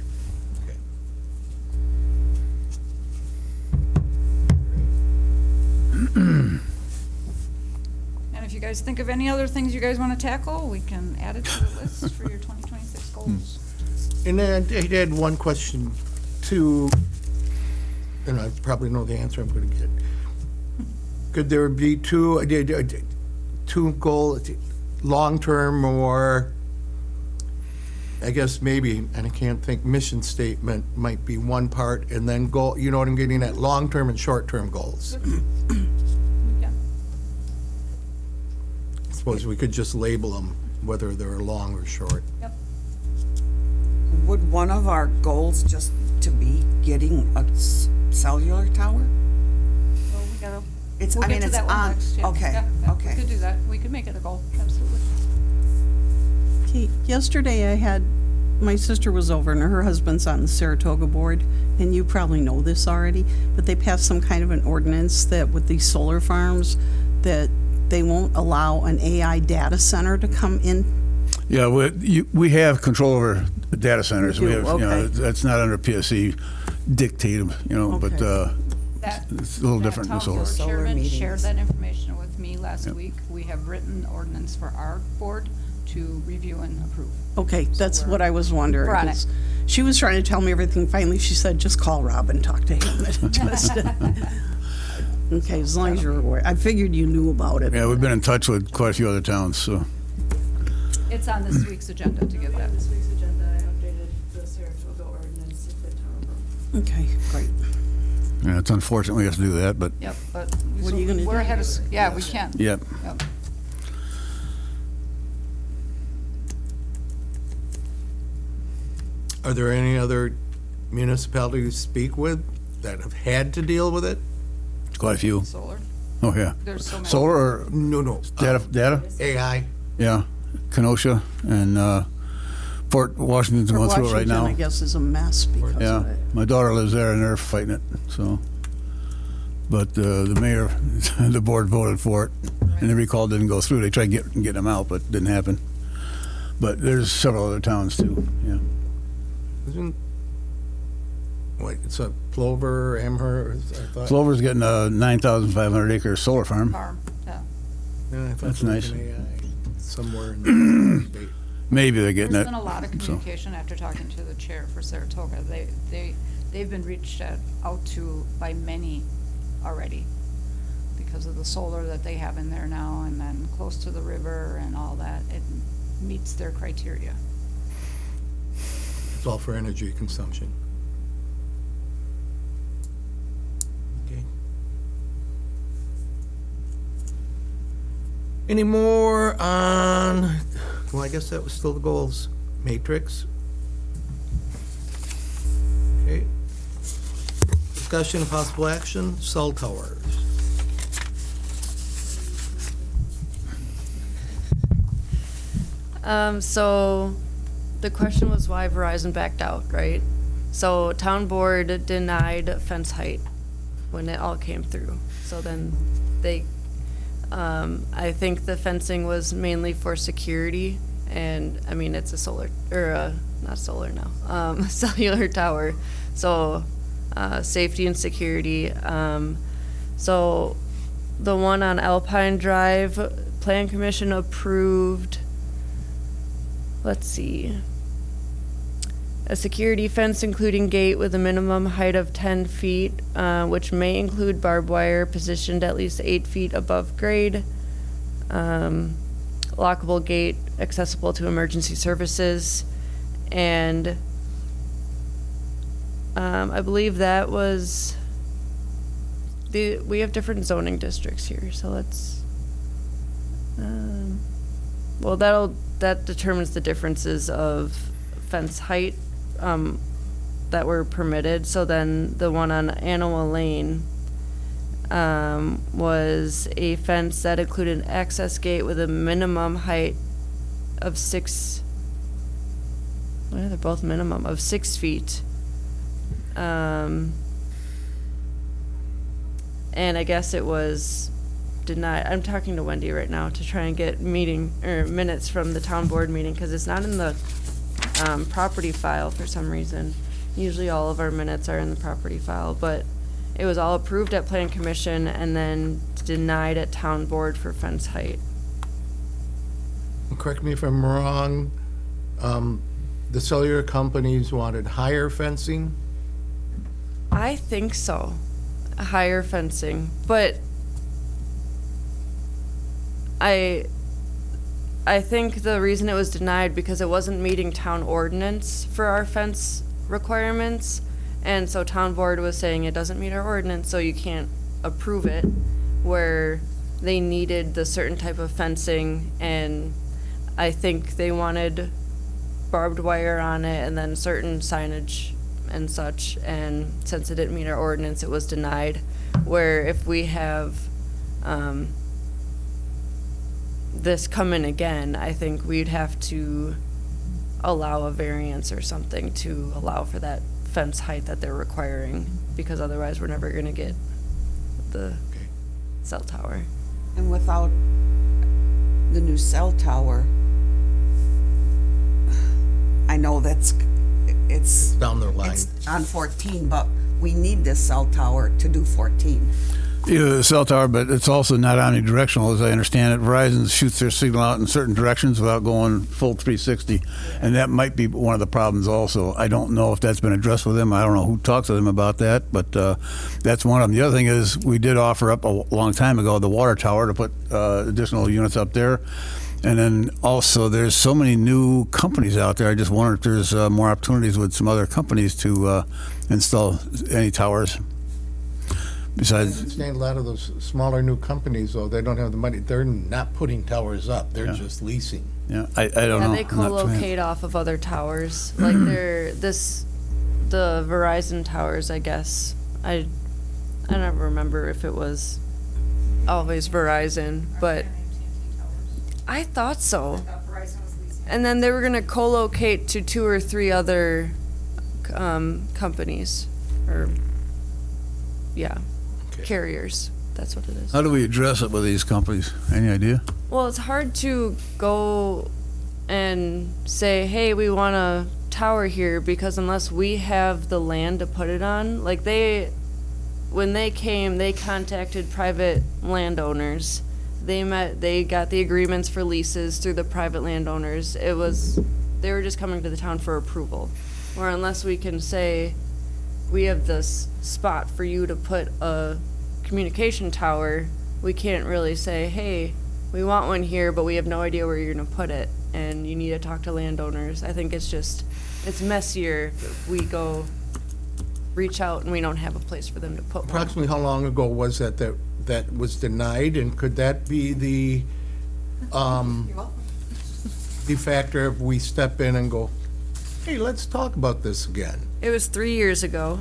And if you guys think of any other things you guys want to tackle, we can add it to the list for your 2026 goals. And then I had one question too, and I probably know the answer I'm going to get. Could there be two goals, long-term or, I guess maybe, and I can't think, mission statement might be one part, and then goal, you know what I'm getting at, long-term and short-term goals? We can. I suppose we could just label them, whether they're long or short. Yep. Would one of our goals just to be getting a cellular tower? Well, we gotta, It's, we'll I get mean, to it's that one on, next. Yeah. okay, Yeah, yeah, okay. We could do that. We could make it a goal, absolutely. Okay, yesterday I had, my sister was over and her husband's on the Saratoga board, and you probably know this already, but they passed some kind of an ordinance that with these solar farms, that they won't allow an AI data center to come in. Yeah, we have control over the data centers. You We do, have, you know, okay. that's not under PSC dictated, you know, but Okay. That- it's a little that different than town solar. board Solar chairman meetings. shared that information with me last Yep. week. We have written ordinance for our board to review and approve. Okay, that's we're- what I was wondering. we're on it. 'cause she was trying to tell me everything. Finally, she said, just call Rob and talk to him. Okay, as long as you're aware. I figured you knew about it. Yeah, we've been in touch with quite a few other towns, so. It's on this week's agenda to get that. On this week's agenda, I updated the Saratoga ordinance to fit town of Rome. Okay, great. Yeah, it's unfortunate we have to do that, but, Yep, but. What are you gonna We're do? ahead of, yeah, we can. yep. Yep. Are there any other municipalities you speak with that have had to deal with it? Quite a few. Solar, Oh, yeah. there's so many. Solar or No. data? AI? Yeah, Kenosha and Fort Washington's For going through it right Washington, now. I guess, is a mess because of Yeah, it. my daughter lives there and they're fighting it, so. But the mayor, the board voted for it, and the recall didn't go through. They tried getting them out, but it didn't happen. But there's several other towns too, yeah. Isn't, wait, it's a Plover, Amherst, I thought. Clover's getting a 9,500 acre solar farm. Farm, yeah. Yeah, I thought That's it was nice. an AI somewhere in the state. Maybe they're getting There's it. been a lot of communication after talking to the chair for Saratoga. They've been reached out to by many already because of the solar that they have in there now and then close to the river and all that. It meets their criteria. It's all for energy consumption. Okay. Any more on, well, I guess that was still the goals matrix. Okay. Discussion of possible action, cell towers. So the question was why Verizon backed out, right? So town board denied fence height when it all came through. So then they, I think the fencing was mainly for security, and I mean, it's a solar, or not solar now, cellular tower. So, safety and security. So the one on Alpine Drive, Plan Commission approved, let's see, a security fence including gate with a minimum height of 10 feet, which may include barbed wire positioned at least 8 feet above grade. Lockable gate accessible to emergency services. And I believe that was we have different zoning districts here, so let's well, that determines the differences of fence height that were permitted. So then the one on Anawa Lane was a fence that included an access gate with a minimum height of 6. Well, they're both minimum of 6 feet. And I guess it was denied. I'm talking to Wendy right now to try and get minutes from the town board meeting, because it's not in the property file for some reason. Usually all of our minutes are in the property file, but it was all approved at Plan Commission and then denied at town board for fence height. Correct me if I'm wrong, the cellular companies wanted higher fencing? I think so. Higher fencing, but I think the reason it was denied because it wasn't meeting town ordinance for our fence requirements, and so town board was saying it doesn't meet our ordinance, so you can't approve it, where they needed the certain type of fencing, and I think they wanted barbed wire on it and then certain signage and such, and since it didn't meet our ordinance, it was denied. Where if we have this come in again, I think we'd have to allow a variance or something to allow for that fence height that they're requiring, because otherwise we're never gonna get the cell tower. And without the new cell tower, I know it's Down the line. it's on 14, but we need this cell tower to do 14. Yeah, the cell tower, but it's also not omnidirectional, as I understand it. Verizon shoots their signal out in certain directions without going full 360, and that might be one of the problems also. I don't know if that's been addressed with them. I don't know who talks to them about that, but that's one of them. The other thing is, we did offer up a long time ago the water tower to put additional units up there. And then also, there's so many new companies out there. I just wonder if there's more opportunities with some other companies to install any towers. Besides, A lot of those smaller new companies, though, they don't have the money. They're not putting towers up. They're Yeah. just leasing. yeah, I don't know. Yeah, they I'm not familiar. co-locate off of other towers, like the Verizon towers, I guess. I never remember if it was always Verizon, but I thought so. And then they were gonna co-locate to 2 or 3 other companies, or yeah, Okay. carriers. That's what it is. How do we address it with these companies? Any idea? Well, it's hard to go and say, hey, we want a tower here, because unless we have the land to put it on, like when they came, they contacted private landowners. They got the agreements for leases through the private landowners. They were just coming to the town for approval. Or unless we can say, we have this spot for you to put a communication tower, we can't really say, hey, we want one here, but we have no idea where you're gonna put it, and you need to talk to landowners. I think it's messier if we go reach out and we don't have a place for them to put one. Approximately how long ago was that was denied, and could that be the factor if we step in and go, hey, let's talk about this again? It was 3 years ago.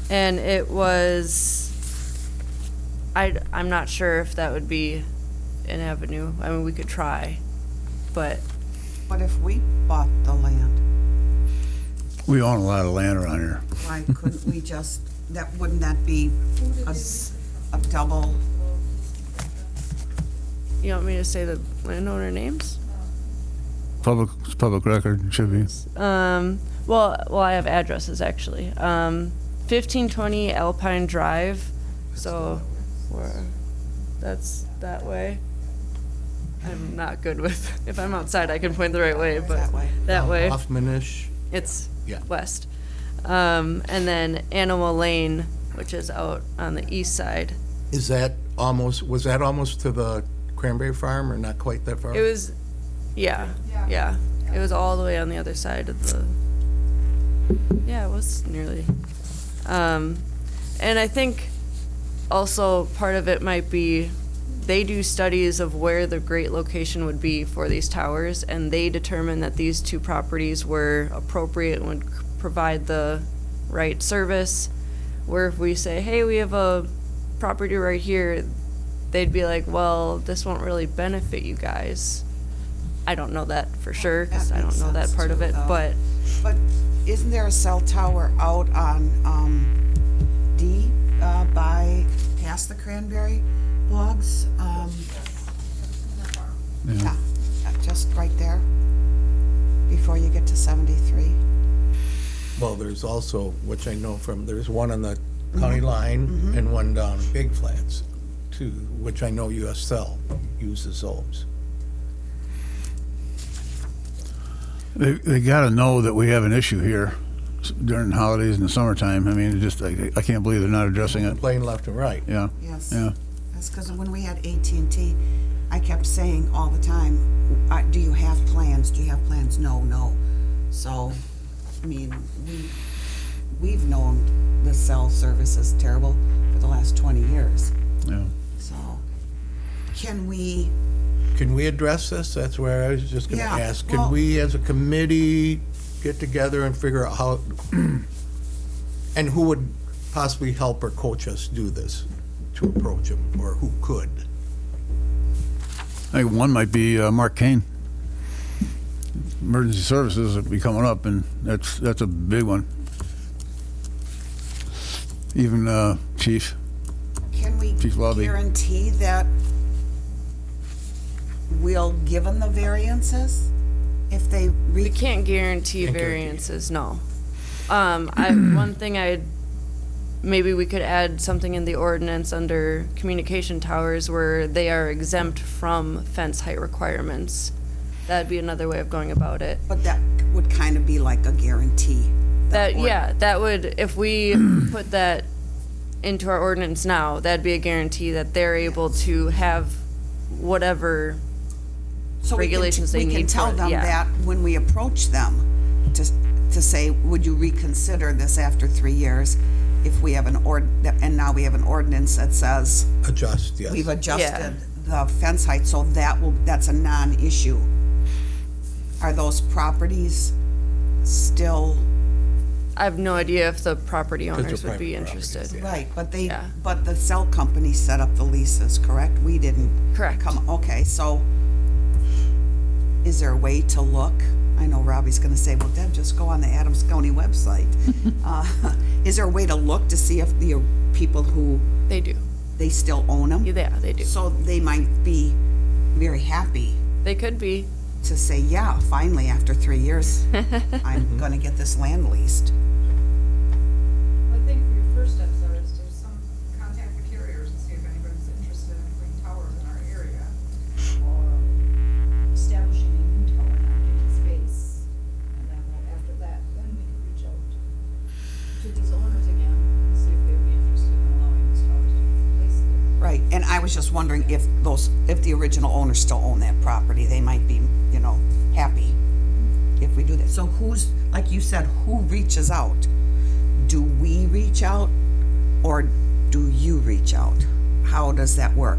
And it was, I'm not sure if that would be an avenue. I mean, we could try, but But if we bought the land, We own a lot of land around here. why couldn't we just, wouldn't that be a double? you want me to say the landowner names? It's public record, should be. Well, I have addresses actually. 1520 Alpine Drive. So, that's that way. I'm not good with, if I'm outside, I can point the right way, but That way. that way. Hoffmanish, It's Yeah. west. And then Animal Lane, which is out on the east side. was that almost to the Cranberry Farm, or not quite that far? It was, yeah. It was all the way on the other side of the, yeah, it was nearly. And I think also part of it might be, they do studies of where the great location would be for these towers, and they determined that these two properties were appropriate and would provide the right service. Where if we say, hey, we have a property right here, they'd be like, well, this won't really benefit you guys. I don't know that for sure, because That I don't makes know that sense part of too, it, though. but But isn't there a cell tower out on, D, past the Cranberry Bogs? Yeah, just right there, before you get to 73. Well, there's also, which I know from, there's one on the county line and one down Big Flats, too, which I know US Cell uses those. They gotta know that we have an issue here during holidays in the summertime. I mean, I can't believe they're not addressing it. Playing left and right. Yeah, Yes. yeah. That's because when we had AT&T, I kept saying all the time, do you have plans? Do you have plans? No, no. So, I mean, we've known the cell service is terrible for the last 20 years. Yeah. So, can we, Can we address this? That's where I was just gonna Yeah, ask. well- Can we, as a committee, get together and figure out how, and who would possibly help or coach us do this, to approach them, or who could? I think one might be Mark Kane. Emergency services would be coming up, and that's a big one. Even Chief. can we Chief Lobby. guarantee that we'll give them the variances if they we can't guarantee Can't guarantee. variances, no. One thing maybe we could add something in the ordinance under communication towers where they are exempt from fence height requirements. That'd be another way of going about it. But that would kind of be like a guarantee. That would, if we put that into our ordinance now, that'd be a guarantee that they're able to have whatever So regulations they we can need tell for it, them yeah. that when we approach them, to say, would you reconsider this after 3 years? If we have and now we have an ordinance that says Adjust, yes. we've adjusted the fence height, so that's a non-issue. Are those properties still, I have no idea if the property they're owners would be private properties, interested. yeah. right, Yeah. but the cell company set up the leases, correct? We didn't. Correct. Okay, so is there a way to look? I know Robbie's gonna say, well, Deb, just go on the Adams County website. Is there a way to look to see if the people who, They do. they still own them? Yeah, they do. So they might be very happy They could be. to say, yeah, finally, after 3 years, I'm gonna get this land leased. I think your first steps are is to contact the carriers and see if anybody's interested in putting towers in our area or establishing a new tower in our vacant space. And then after that, then we can reach out to these owners again and see if they'd be interested in allowing these towers to be placed there. Right, and I was just wondering if the original owners still own that property, they might be, happy if we do that. So who's, like you said, who reaches out? Do we reach out or do you reach out? How does that work?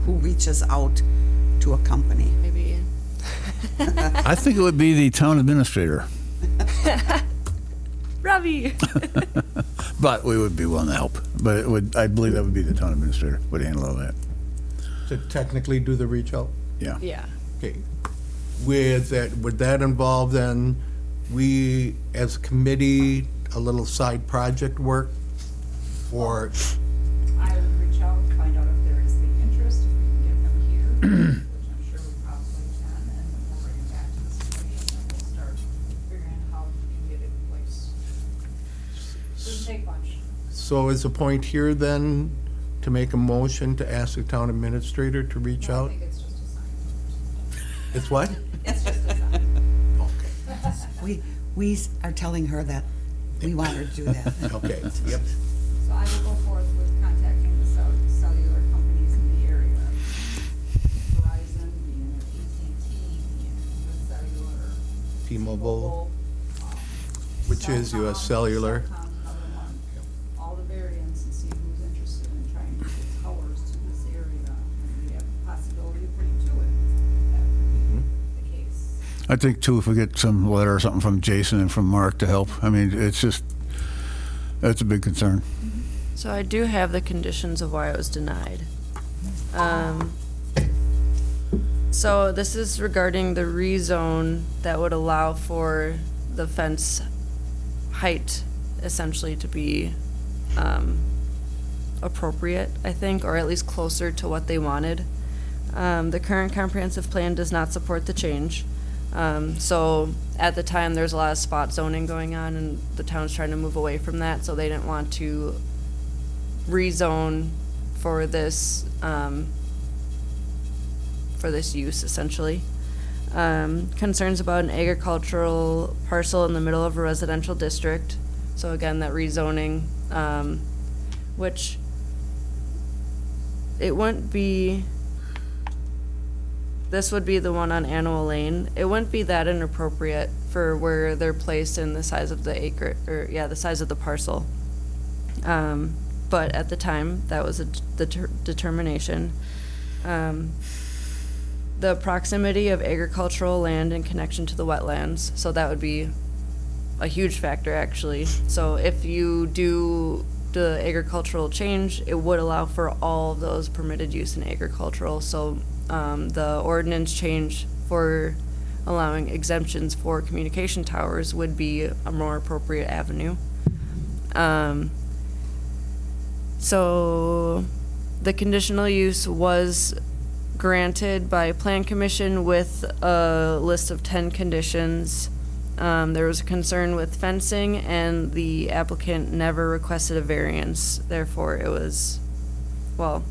Who reaches out to a company? Maybe. I think it would be the town administrator, Robbie. but we would be willing to help. But I believe that would be the town administrator would handle all that. To technically do the reach out? Yeah. Yeah. Okay. with that, would that involve then, we as a committee, a little side project work? Or, I would reach out, find out if there is the interest, if we can get them here, which I'm sure we probably can, and then we'll bring it back to this committee, and then we'll start figuring out how we can get it in place. Doesn't take much. so is the point here then to make a motion to ask the town administrator to reach I out? think it's just a sign. It's what? It's just a sign. Okay, We are telling her that we want her to do that. okay, yep. So I will go forth with contacting the cellular companies in the area. Verizon, being AT&T, being with cellular. T-Mobile, um, which is Cellcom, US Cellular. Cellcom's another one. All the variants and see who's interested in trying to get towers to this area. And we have the possibility of putting two in. That Mm-hmm. would be the case. I think too, if we get some letter or something from Jason and from Mark to help, I mean, it's just, that's a big concern. So I do have the conditions of why it was denied. So this is regarding the rezone that would allow for the fence height essentially to be appropriate, I think, or at least closer to what they wanted. The current comprehensive plan does not support the change. So at the time, there's a lot of spot zoning going on, and the town's trying to move away from that, so they didn't want to rezone for this use, essentially. Concerns about an agricultural parcel in the middle of a residential district. So again, that rezoning, which it wouldn't be, this would be the one on Annual Lane. It wouldn't be that inappropriate for where they're placed in the size of the acre, or yeah, the size of the parcel. But at the time, that was the determination. The proximity of agricultural land in connection to the wetlands, so that would be a huge factor, actually. So if you do the agricultural change, it would allow for all of those permitted use in agricultural. So the ordinance change for allowing exemptions for communication towers would be a more appropriate avenue. So the conditional use was granted by Plan Commission with a list of 10 conditions. There was a concern with fencing, and the applicant never requested a variance. Therefore, it was, well,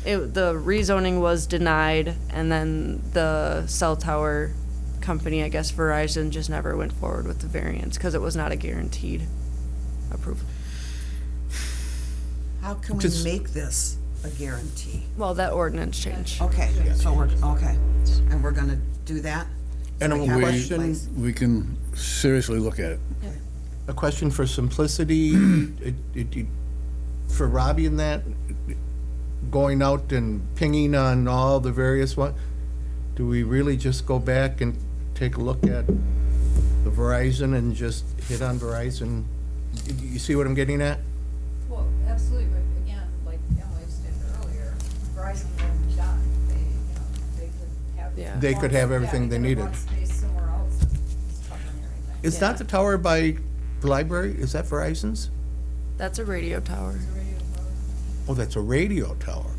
the rezoning was denied, and then the cell tower company, I guess Verizon, just never went forward with the variance because it was not a guaranteed approval. How can we Just- make this a guarantee? Well, that ordinance change. Okay, so okay, and we're gonna do that? And So a have it in question, place. We can seriously look at it. a question for simplicity, for Robbie and that, going out and pinging on all the various one, do we really just go back and take a look at the Verizon and just hit on Verizon? You see what I'm getting at? Well, absolutely, but again, like Emily stated earlier, Verizon wouldn't be done. They could have. Yeah. They could have everything they could have needed. one space somewhere else that's covering everything. Is not the tower by the library, is that Verizon's? That's a radio tower. The radio tower. Oh, that's a radio tower.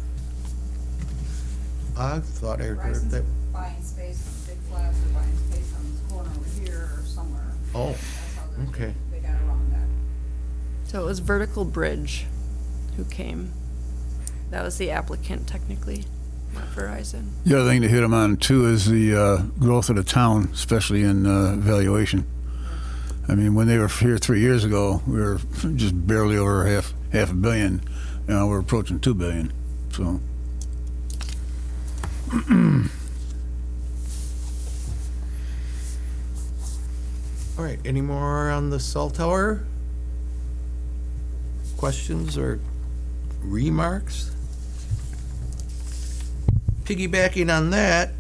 I thought I heard Verizon's that. buying space on Big Flats, or buying space on this corner over here or somewhere. Oh, That's how okay. they got around that. So it was Vertical Bridge who came. That was the applicant technically, not Verizon. The other thing to hit them on too is the growth of the town, especially in valuation. I mean, when they were here 3 years ago, we were just barely over half a billion. Now we're approaching 2 billion. So All right, any more on the cell tower? Questions or remarks? Piggybacking on that,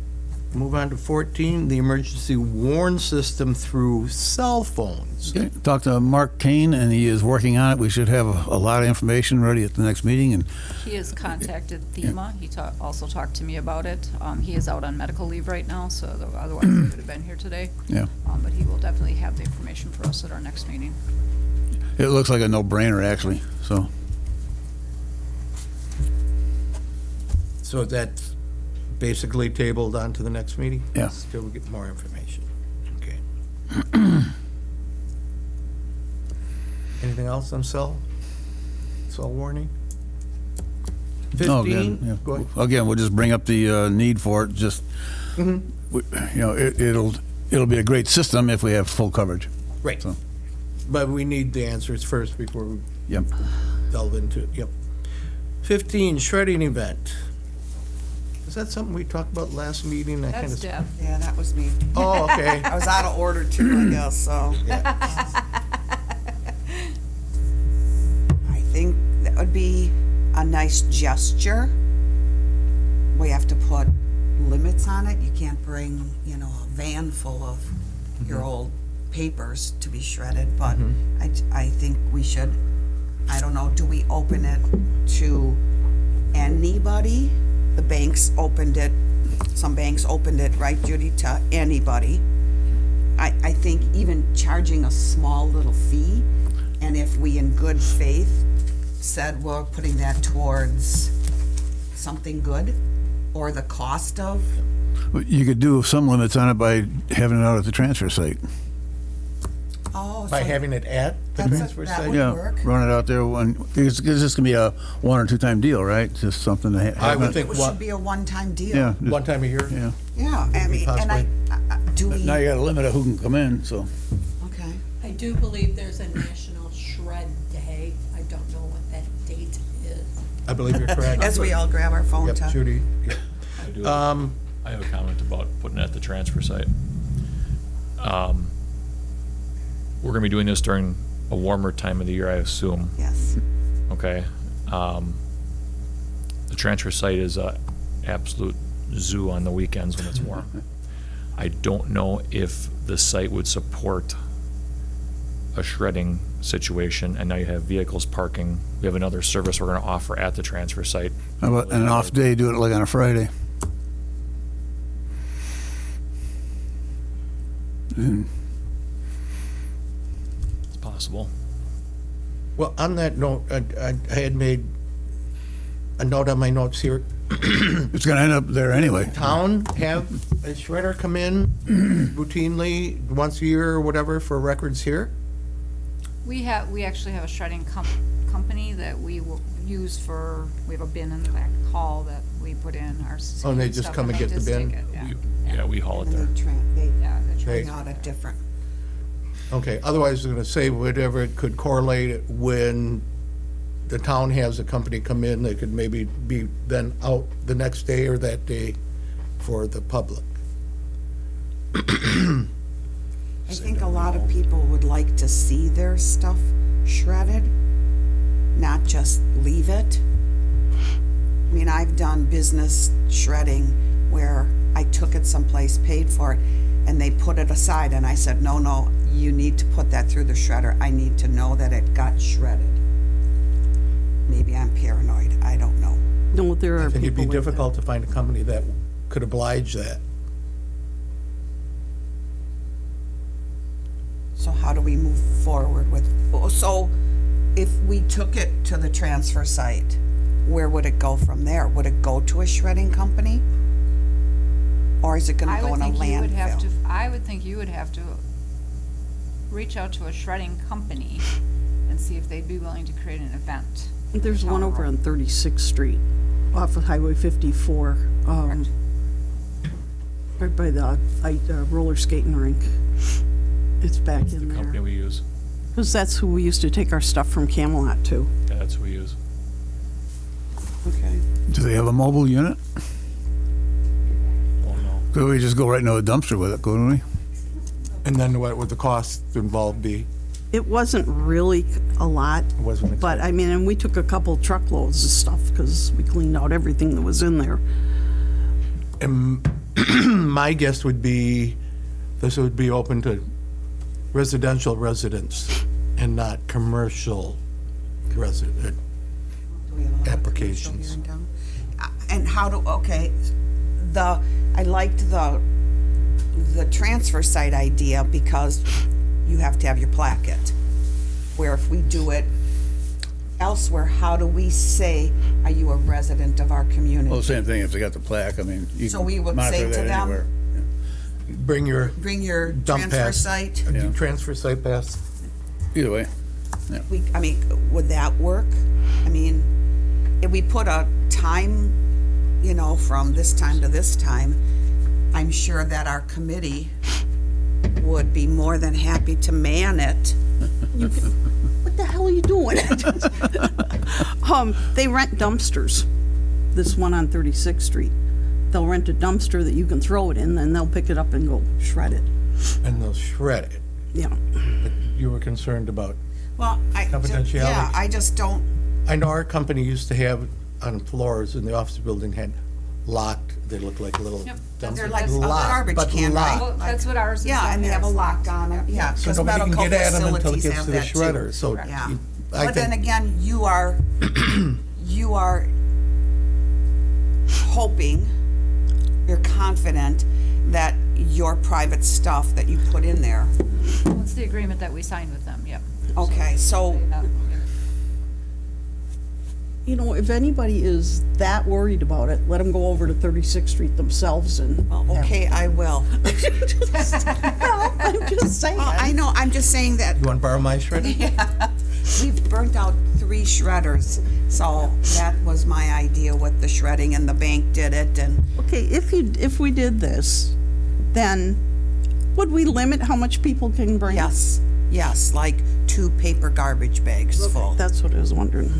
Move on to 14, the emergency warn system through cell phones. Okay, talked to Mark Kane, and he is working on it. We should have a lot of information ready at the next meeting, and He has contacted FEMA. He also talked to me about it. He is out on medical leave right now, so otherwise he would have been here today. yeah, But he will definitely have the information for us at our next meeting. it looks like a no-brainer, actually, so. So that's basically tabled on to the next meeting? Yeah. Till we get more information. Okay. Anything else on cell warning? No, 15? again, yeah. Go ahead. Again, we'll just bring up the need for it, just, Mhm. it'll be a great system if we have full coverage. Right. So. But we need the answers first before we Yep. delve into it. Yep. 15, shredding event. Is that something we talked about last meeting? I That's kinda- Deb. Yeah, that was me. Oh, okay. I was out of order too, I guess, so. I think that would be a nice gesture. We have to put limits on it. You can't bring, a van full of your old papers to be shredded, but I think we should, I don't know, do we open it to anybody? The banks opened it, some banks opened it, right, Judy, to anybody. I think even charging a small little fee, and if we in good faith said we're putting that towards something good, or the cost of, You could do some limits on it by having it out at the transfer site. oh. By so having it at the That's a- transfer that site? would- Yeah, work. run it out there, because this can be a 1 or 2 time deal, right? Just something to have. I would think It should be a one-time deal. Yeah, one time a year? yeah. Yeah, I mean, and do we, Now you got a limit of who can come in, so. okay. I do believe there's a National Shred Day. I don't know what that date is. I believe you're correct. As we all grab our phone Yep, to. Judy. Yep. I do. Um, I have a comment about putting it at the transfer site. We're gonna be doing this during a warmer time of the year, I assume, Yes. okay? The transfer site is a absolute zoo on the weekends when it's warm. I don't know if the site would support a shredding situation, and now you have vehicles parking. We have another service we're gonna offer at the transfer site. How about an off day, do it like on a Friday? It's possible. Well, on that note, I had made a note on my notes here. It's gonna end up there anyway. Town have a shredder come in routinely, once a year or whatever, for records here? We actually have a shredding company that we will use for, we have a bin in the back hall that we put in our. Oh, and they just stuff, come and get the just bin? take it, yeah. Yeah, we haul it And there. they Yeah, they They- bring out a different, Okay, otherwise, I was gonna say, whatever it could correlate it when the town has a company come in, they could maybe be then out the next day or that day for the public. I think a lot of people would like to see their stuff shredded, not just leave it. I mean, I've done business shredding where I took it someplace, paid for it, and they put it aside, and I said, no, you need to put that through the shredder. I need to know that it got shredded. Maybe I'm paranoid, I don't know. No, there are I think it'd be people like that. difficult to find a company that could oblige that. So how do we move forward with, so if we took it to the transfer site, where would it go from there? Would it go to a shredding company? Or is it gonna I go would in a think you would have to, landfill? I would think you would have to reach out to a shredding company and see if they'd be willing to create an event. There's one over on 36th Street, off of Highway 54, right by the roller skating rink. It's back in The company there. we use, Because that's who we used to take our stuff from Camelot to. yeah, that's who we use. Okay. Do they have a mobile unit? Don't know. Could we just go right into a dumpster with it, couldn't we? And then what would the cost involved be? It wasn't really a lot, Wasn't but expensive. I mean, and we took a couple truckloads of stuff because we cleaned out everything that was in there. And my guess would be, this would be open to residential residents and not commercial resident. Do we have a lot of Applications. commercial here in town? And how do, okay, I liked the transfer site idea because you have to have your placket. Where if we do it elsewhere, how do we say, are you a resident of our community? Well, same thing, if they got the plaque, I mean, you So can we would monitor say to that them- anywhere. Bring your Bring your dump transfer pass. site. Yeah. Transfer site pass. Either way. I mean, would that work? I mean, if we put a time, you know, from this time to this time, I'm sure that our committee would be more than happy to man it. What the hell are you doing? They rent dumpsters. This one on 36th Street. They'll rent a dumpster that you can throw it in, and they'll pick it up and go shred it. And they'll shred it. Yeah. But you were concerned about, Well, Confidentiality. yeah, I just don't, I know our company used to have on floors in the office building had locked, they look like little dumpsters. they're like a Locked, garbage but can, right? locked. Well, that's what ours is. yeah, down and they there. have a lock on them, yeah, So because nobody can medical get at them until it facilities gets have to the that too. shredder, so. Yeah. I But then think, again, you are hoping, you're confident that your private stuff that you put in there. What's the agreement that we signed with them? Yep. Okay, so, You know, if anybody is that worried about it, let them go over to 36th Street themselves and. well, okay, I will. I'm just saying. Well, I know, I'm just saying that you want to borrow my shredder? we've burnt out 3 shredders, so that was my idea with the shredding, and the bank did it, and Okay, if we did this, then would we limit how much people can bring? yes, like 2 paper garbage bags full. That's what I was wondering.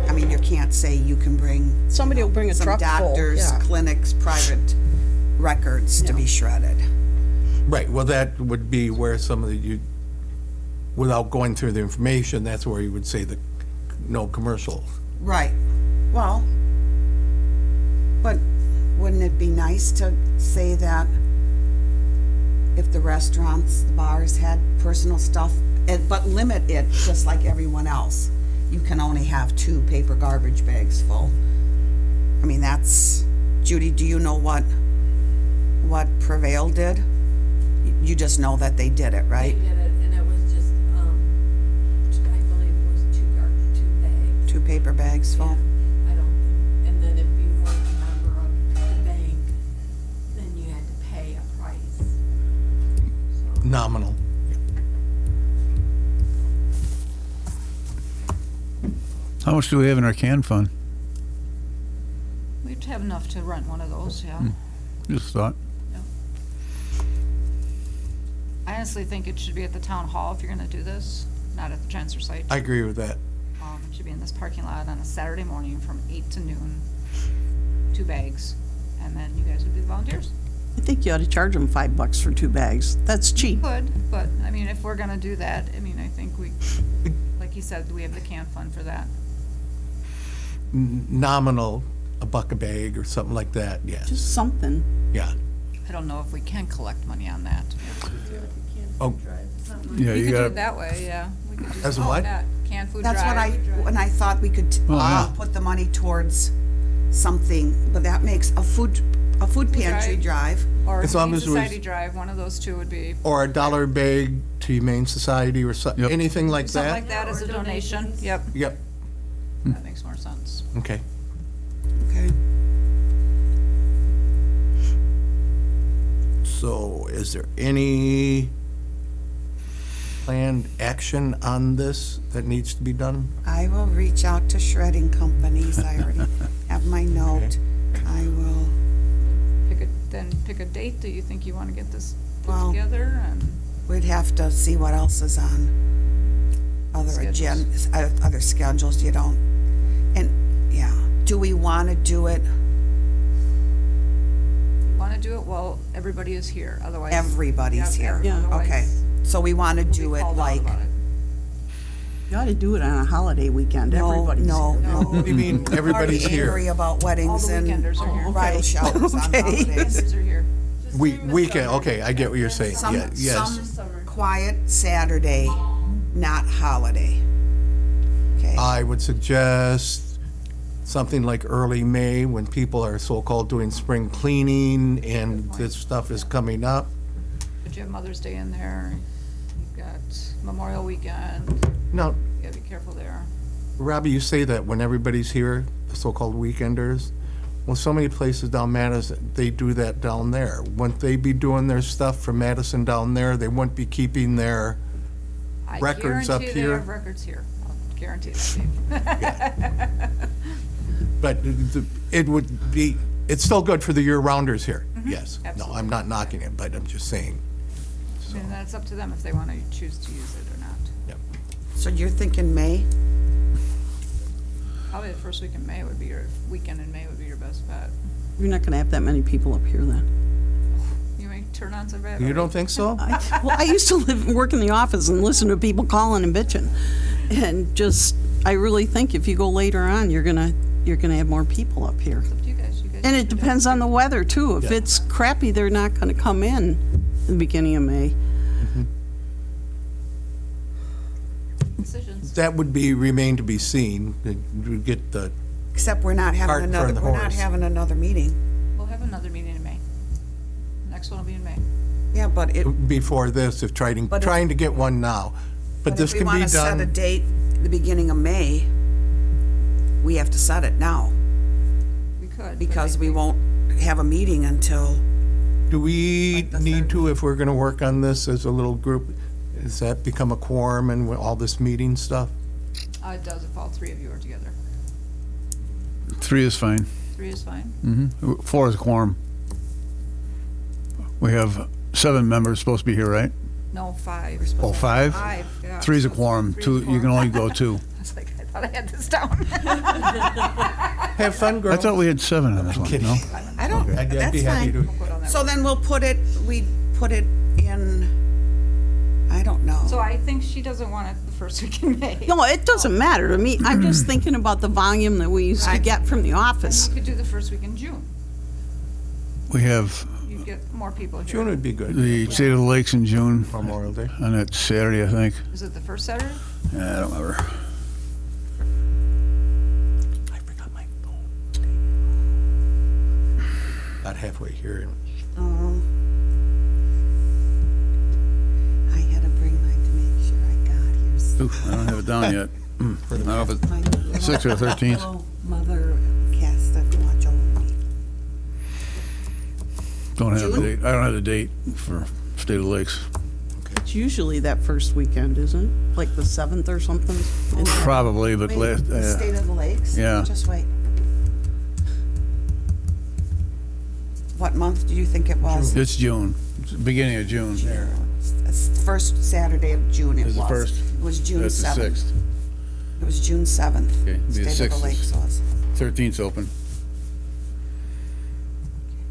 I mean, you can't say you can bring Somebody will bring a some truck full. doctors, yeah. clinics, private records to be shredded. Right, well, that would be where some of the, you, without going through the information, that's where you would say the no commercial. Right. Well, but wouldn't it be nice to say that if the restaurants, the bars had personal stuff, but limit it just like everyone else? You can only have 2 paper garbage bags full. I mean, that's, Judy, do you know what Prevail did? You just know that they did it, right? They did it, and it was just, I believe it was 2 bags. 2 paper bags full. I don't think, and then if you weren't a member of the bank, then you had to pay a price. Nominal. How much do we have in our can fund? We'd have enough to rent one of those, yeah. Just thought. I honestly think it should be at the town hall if you're gonna do this, not at the transfer site. I agree with that. It should be in this parking lot on a Saturday morning from 8 to noon, 2 bags, and then you guys would be the volunteers. I think you ought to charge them $5 for 2 bags. That's cheap. Could, but, I mean, if we're gonna do that, I mean, I think we, like you said, we have the can fund for that. Nominal, $1 a bag or something like that, yes, Just something. yeah. I don't know if we can collect money on that. Oh, Yeah, We you could do it got, that way, yeah. We could do As a something what? like that. Canned food That's what drive. when I thought we could yeah. put the money towards something, but that makes a food pantry drive. Or As long Humane as it was- Society Drive, one of those 2 would be, or $1 a bag to Humane Society or something, Yep. anything like something that? like that as a donation. Yep, Yep, that makes more sense. okay. Okay. So is there any planned action on this that needs to be done? I will reach out to shredding companies. I already have my note. I will, Pick a date that you think you wanna get this put Well- together and. we'd have to see what else is on other Schedules. agendas, other schedules, you don't. And, yeah, do we want to do it? Want to do it while everybody is here, otherwise. Everybody's Yep, here. Yeah. Okay, otherwise so we want to we'll be do it called out like, about it. You ought to do it on a holiday weekend. No, Everybody's no, here. no. What do you mean, everybody's Already angry here? about weddings All the and weekenders are here. bridal showers on Okay. holidays. Weekenders are here. Weekend, okay, I get what you're saying, Some, yeah, yes. some quiet Saturday, not holiday. Okay, I would suggest something like early May, when people are so-called doing spring cleaning and this stuff is coming up. But you have Mother's Day in there, you've got Memorial Weekend, Now, you gotta be careful there. Robbie, you say that when everybody's here, the so-called weekenders, well, so many places down Madison, they do that down there. Wouldn't they be doing their stuff from Madison down there? They wouldn't be keeping their, Records up I guarantee they here? have records here. I'll guarantee that, Dave. but it would be, it's still good for the year-rounders here, yes. No, absolutely. I'm not knocking it, but I'm just saying. And that's up to them if they wanna choose to use it or not. Yep. so you're thinking May? Probably the first week in May would be your, weekend in May would be your best bet. You're not gonna have that many people up here then. You make turn-ons are bad. You don't think so? I used to live and work in the office and listen to people calling and bitching. And just, I really think if you go later on, you're gonna have more people up here. It's up to you guys. You guys And do it that. depends on the weather too. If Yeah. it's crappy, they're not gonna come in the beginning of May. Decisions. That would be, remain to be seen. We get the, Except we're not Cart having in front another, of the we're not horse. having another meeting. We'll have another meeting in May. Next one will be in May. Yeah, but it, before this, if trying, But if- trying to get one now. But this if we can be wanna set a done, date, the beginning of May, we have to set it now, We could. but because I we think- won't have a meeting until, do we Like the need third to, if we're gonna work on this as a little group, does that become a quorum and all this meeting stuff? It does if all three of you are together. 3 is fine. 3 is fine. 4 is quorum. We have 7 members supposed to be here, right? No, 5. Oh, 5? 5, yeah. 3 is a quorum. Three's 2, a you can quorum. only go 2. I was like, I thought I had this down. Have fun, I girls. thought we had 7 on this one, kidding. no? I don't, I'd be that's happy fine. to. Put on that So one. then we'll put it in, I don't know. So I think she doesn't want it the first week in May. No, it doesn't matter to me. I'm just thinking about the volume that we used to get from the And office. you could do the first week in June. We have You'd get more people here. June would be good. the State of the Lakes in June Memorial Day. on that Saturday, I think. Is it the first Saturday? Yeah, I don't remember. I forgot my phone. About halfway here. I had to bring mine to make sure I got here. Ooh, I don't have it down yet. I don't know if it's My 6th or 13th. little mother cast to watch over me. Don't have the June? date. I don't have the date for State of the Lakes. It's usually that first weekend, isn't it? Like the 7th or something? In there. Probably, but Wait, last, the State of the Lakes? yeah. Just wait. What month do you think it was? it's June. It's the beginning of June. It's the first Saturday of June it was. Is the first? It was June That's the 7th. 6th. It was June 7th. Okay, it'd be the State of the 6th. Lakes was. 13th's open.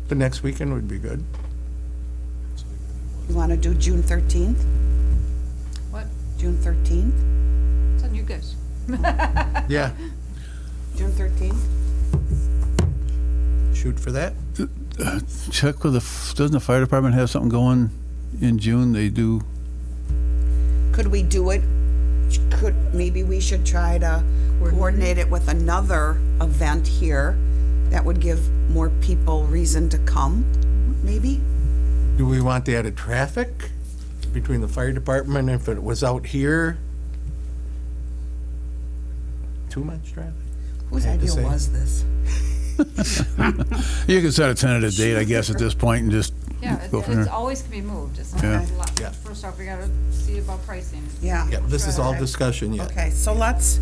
The next weekend would be good. You want to do June 13th? What? June 13th? It's on you guys. Yeah, June 13th? shoot for that. Check with doesn't the fire department have something going in June? They do. Could we do it? Maybe we should try to coordinate it with another event here that would give more people reason to come, maybe? Do we want the added traffic between the fire department if it was out here? Too much traffic? Whose I have to idea say. was this? You can set a tentative date, I guess, at this point and just Yeah, go from it's there. always can be moved. It's Yeah. not a lot. Yeah. First off, we gotta see about pricing. Yeah. Yeah, this is all Okay. discussion yet. Okay, so let's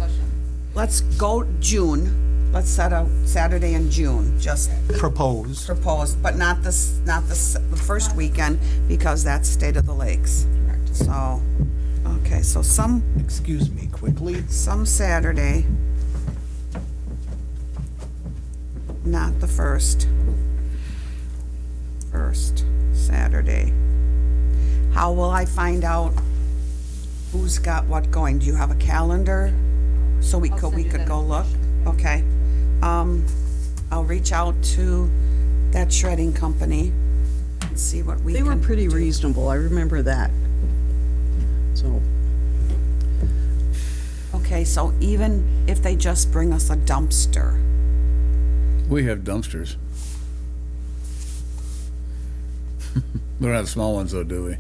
Discussion. go June. Let's set a Saturday in June, just Propose. proposed, but not the first weekend, because that's State of the Lakes. Correct. So, okay, so some Excuse me, quickly. Saturday, not the first Saturday. How will I find out who's got what going. Do you have a calendar? So we I'll could, send we you could that go look? Okay. I'll reach out to that shredding company and see what we They can were pretty do. reasonable, I remember that. So, Okay, so even if they just bring us a dumpster, We have dumpsters. We don't have small ones though, do we?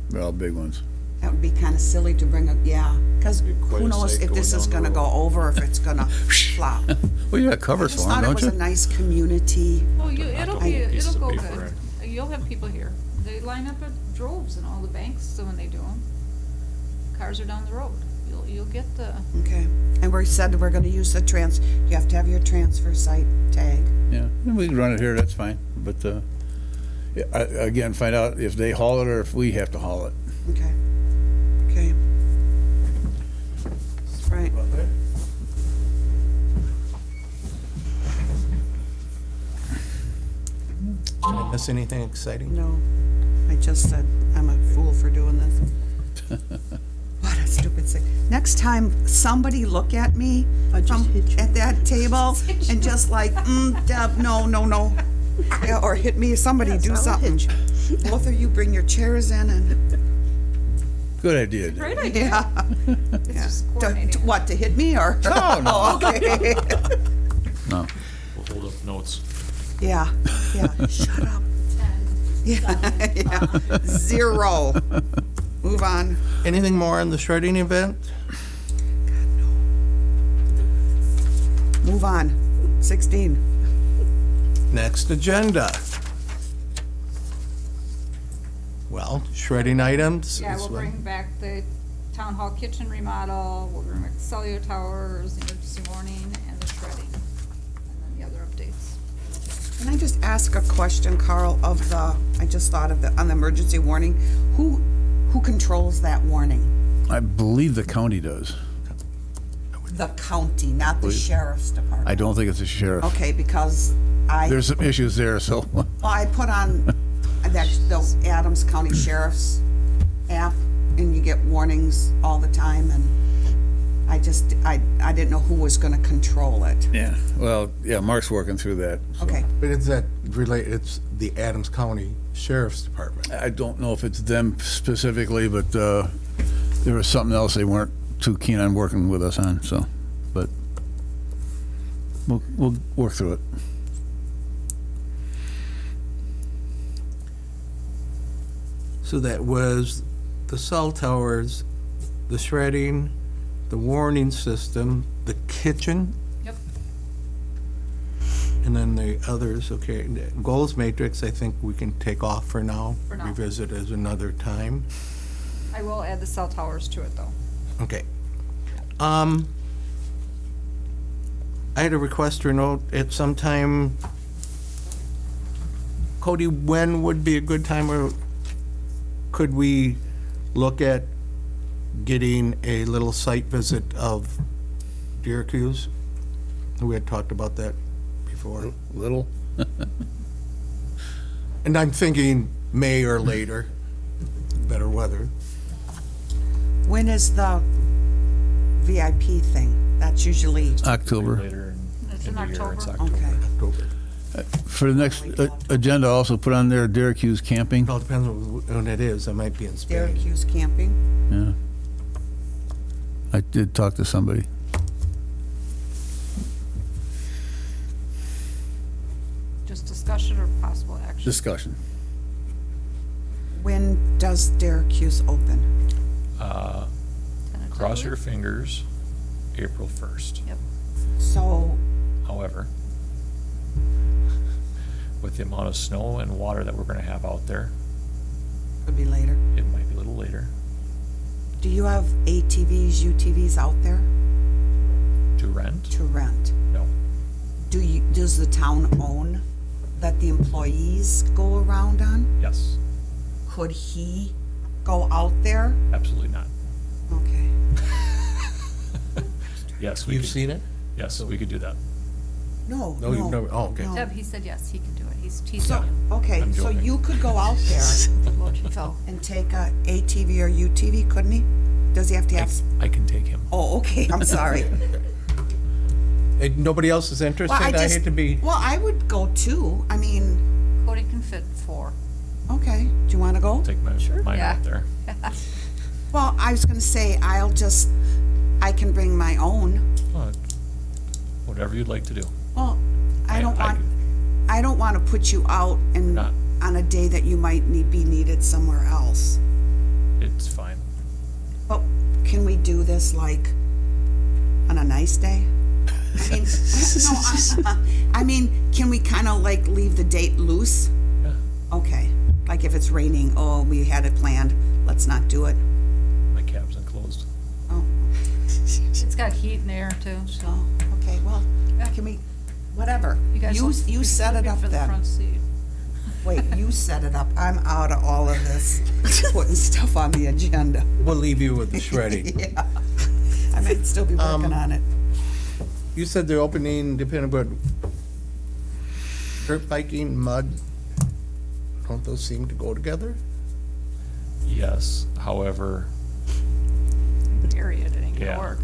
They're all big ones. that would be kind of silly to bring a, yeah, because quite who a knows sight if this going is down the gonna go road. over, if it's gonna flop. Well, you got I covers just for them, thought it don't was a you? nice community. Oh, it'll Pieces go of good. paper, You'll have people here. They line up at droves in all the banks, so when they do them, cars are down the road. You'll get the, Okay, and we said we're gonna use the you have to have your transfer site tag. Yeah, and we can run it here, that's fine, but, yeah, again, find out if they haul it or if we have to haul it. Okay. Okay. Right. Did I miss anything exciting? No, I just said I'm a fool for doing this. What a stupid thing. Next time, somebody look at me I just from, hit you. at that table and just like, Deb, no, no, no. Yeah, or hit me, somebody Yes, do I will something. hit Both of you bring your chairs in and, Good idea, Dave. great idea. yeah. It's Yeah. just To- coordinating. What, to hit me or? No, no. Okay. No. We'll hold up notes. Yeah, yeah, shut up. Yeah, yeah, 0. Move on. Anything more on the shredding event? Move on. 16. Next agenda. Well, shredding items. Yeah, is we'll what- bring back the town hall kitchen remodel, we'll bring back the cellular towers, the emergency warning, and the shredding, and then the other updates. Can I just ask a question, Carl, of the, I just thought of on the emergency warning, who controls that warning? I believe the county does. The county, not the sheriff's I department? don't think it's the sheriff. Okay, because There's some issues there, so, well, I put on the Adams County Sheriff's app, and you get warnings all the time, and I didn't know who was gonna control it. yeah, well, yeah, Mark's working through that. so. Okay, But it's that related, it's the Adams County Sheriff's Department. I don't know if it's them specifically, but there was something else they weren't too keen on working with us on, so, but we'll work through it. So that was the cell towers, the shredding, the warning system, the kitchen, Yep. and then the others, okay. Goals matrix, I think we can take off for now. For now. Revisit as another time. I will add the cell towers to it, though. Okay. I had a request or note at some time. Cody, when would be a good time, or could we look at getting a little site visit of Syracuse? We had talked about that before. Little? And I'm thinking May or later, better weather. when is the VIP thing? That's usually, October. Later It's in in the year, it's October. October. okay. October. For the next agenda, also put on there Syracuse camping. It all depends on when it is. I might be in Spain. Syracuse camping? Yeah. I did talk to somebody. Just discussion or possible action? Discussion. When does Syracuse open? Cross your fingers, April 1st. Yep. So, However, with the amount of snow and water that we're gonna have out there, could be later. it might be a little later. Do you have ATVs, UTVs out there To rent? to rent? No. Does the town own that the employees go around on? Yes, Could he go out there? absolutely not. Okay. Yes, we You've could, seen it? yes, we could do that. No, No, you've never, oh, okay. No. Deb, he said yes, he can do it. He He's So, joking. okay, I'm so joking. you could go out there Motion fell. and take a ATV or UTV, couldn't he? Does he have to have? I can take him. Oh, okay, I'm sorry. Hey, nobody else is interested? Well, I just- hate to be, Well, I would go too. I mean, Cody can fit 4. okay, do you want to go? Take mine Yeah. out there. Well, I was gonna say, I can bring my own. Uh, Whatever you'd like to do. Well, I don't I- want, I don't want to put you out and Not- on a day that you might be needed somewhere else. It's fine. But can we do this like on a nice day? I mean, no, I mean, can we kind of like leave the date loose? Yeah. Okay, like if it's raining, oh, we had it planned, let's not do it. My cab's enclosed. Oh, It's got heat and air too, so. oh, okay, well, can we, whatever. You guys will You be set it looking up for the then. front seat. Wait, you set it up. I'm out of all of this, putting stuff on the agenda. we'll leave you with the shredding. Yeah, I might still be working on it. You said the opening depended on dirt biking, mud. Don't those seem to go together? Yes, however, Period, it ain't Yeah. gonna work.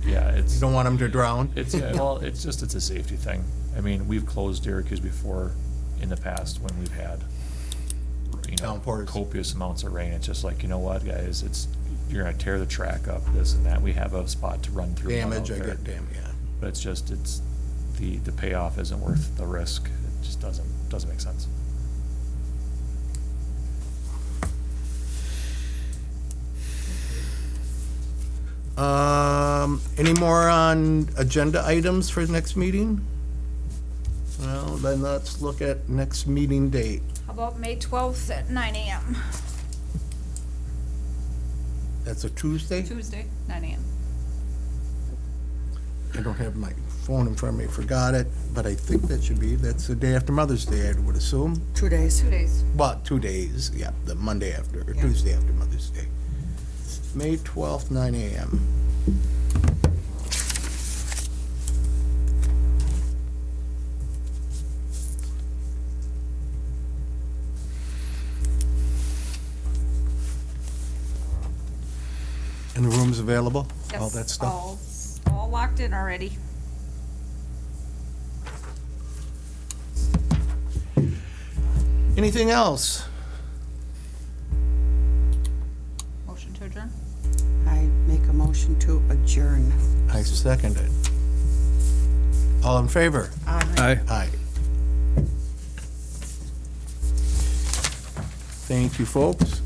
yeah, it's, You don't want them to drown? it's, well, it's a safety thing. I mean, we've closed Syracuse before in the past when we've had, Downpours. copious amounts of rain. It's just like, you know what, guys, you're gonna tear the track up, this and that. We have a spot to run through. mud Damage, out I there. get damage, yeah. But the payoff isn't worth the risk. It just doesn't make sense. Any more on agenda items for the next meeting? Well, then let's look at next meeting date. How about May 12th at 9 AM? That's a Tuesday? Tuesday, 9 AM. I don't have my phone in front of me, forgot it, but I think that's the day after Mother's Day, I would assume. 2 days. 2 days. Well, 2 days, yeah, the Monday after, or Yeah. Tuesday after Mother's Day. May 12th, 9 AM. And the room's available? All Yes, that stuff? all locked in already. Anything else? Motion to adjourn? I make a motion to adjourn. I second it. All in favor? Aye. Aye. Thank you, folks.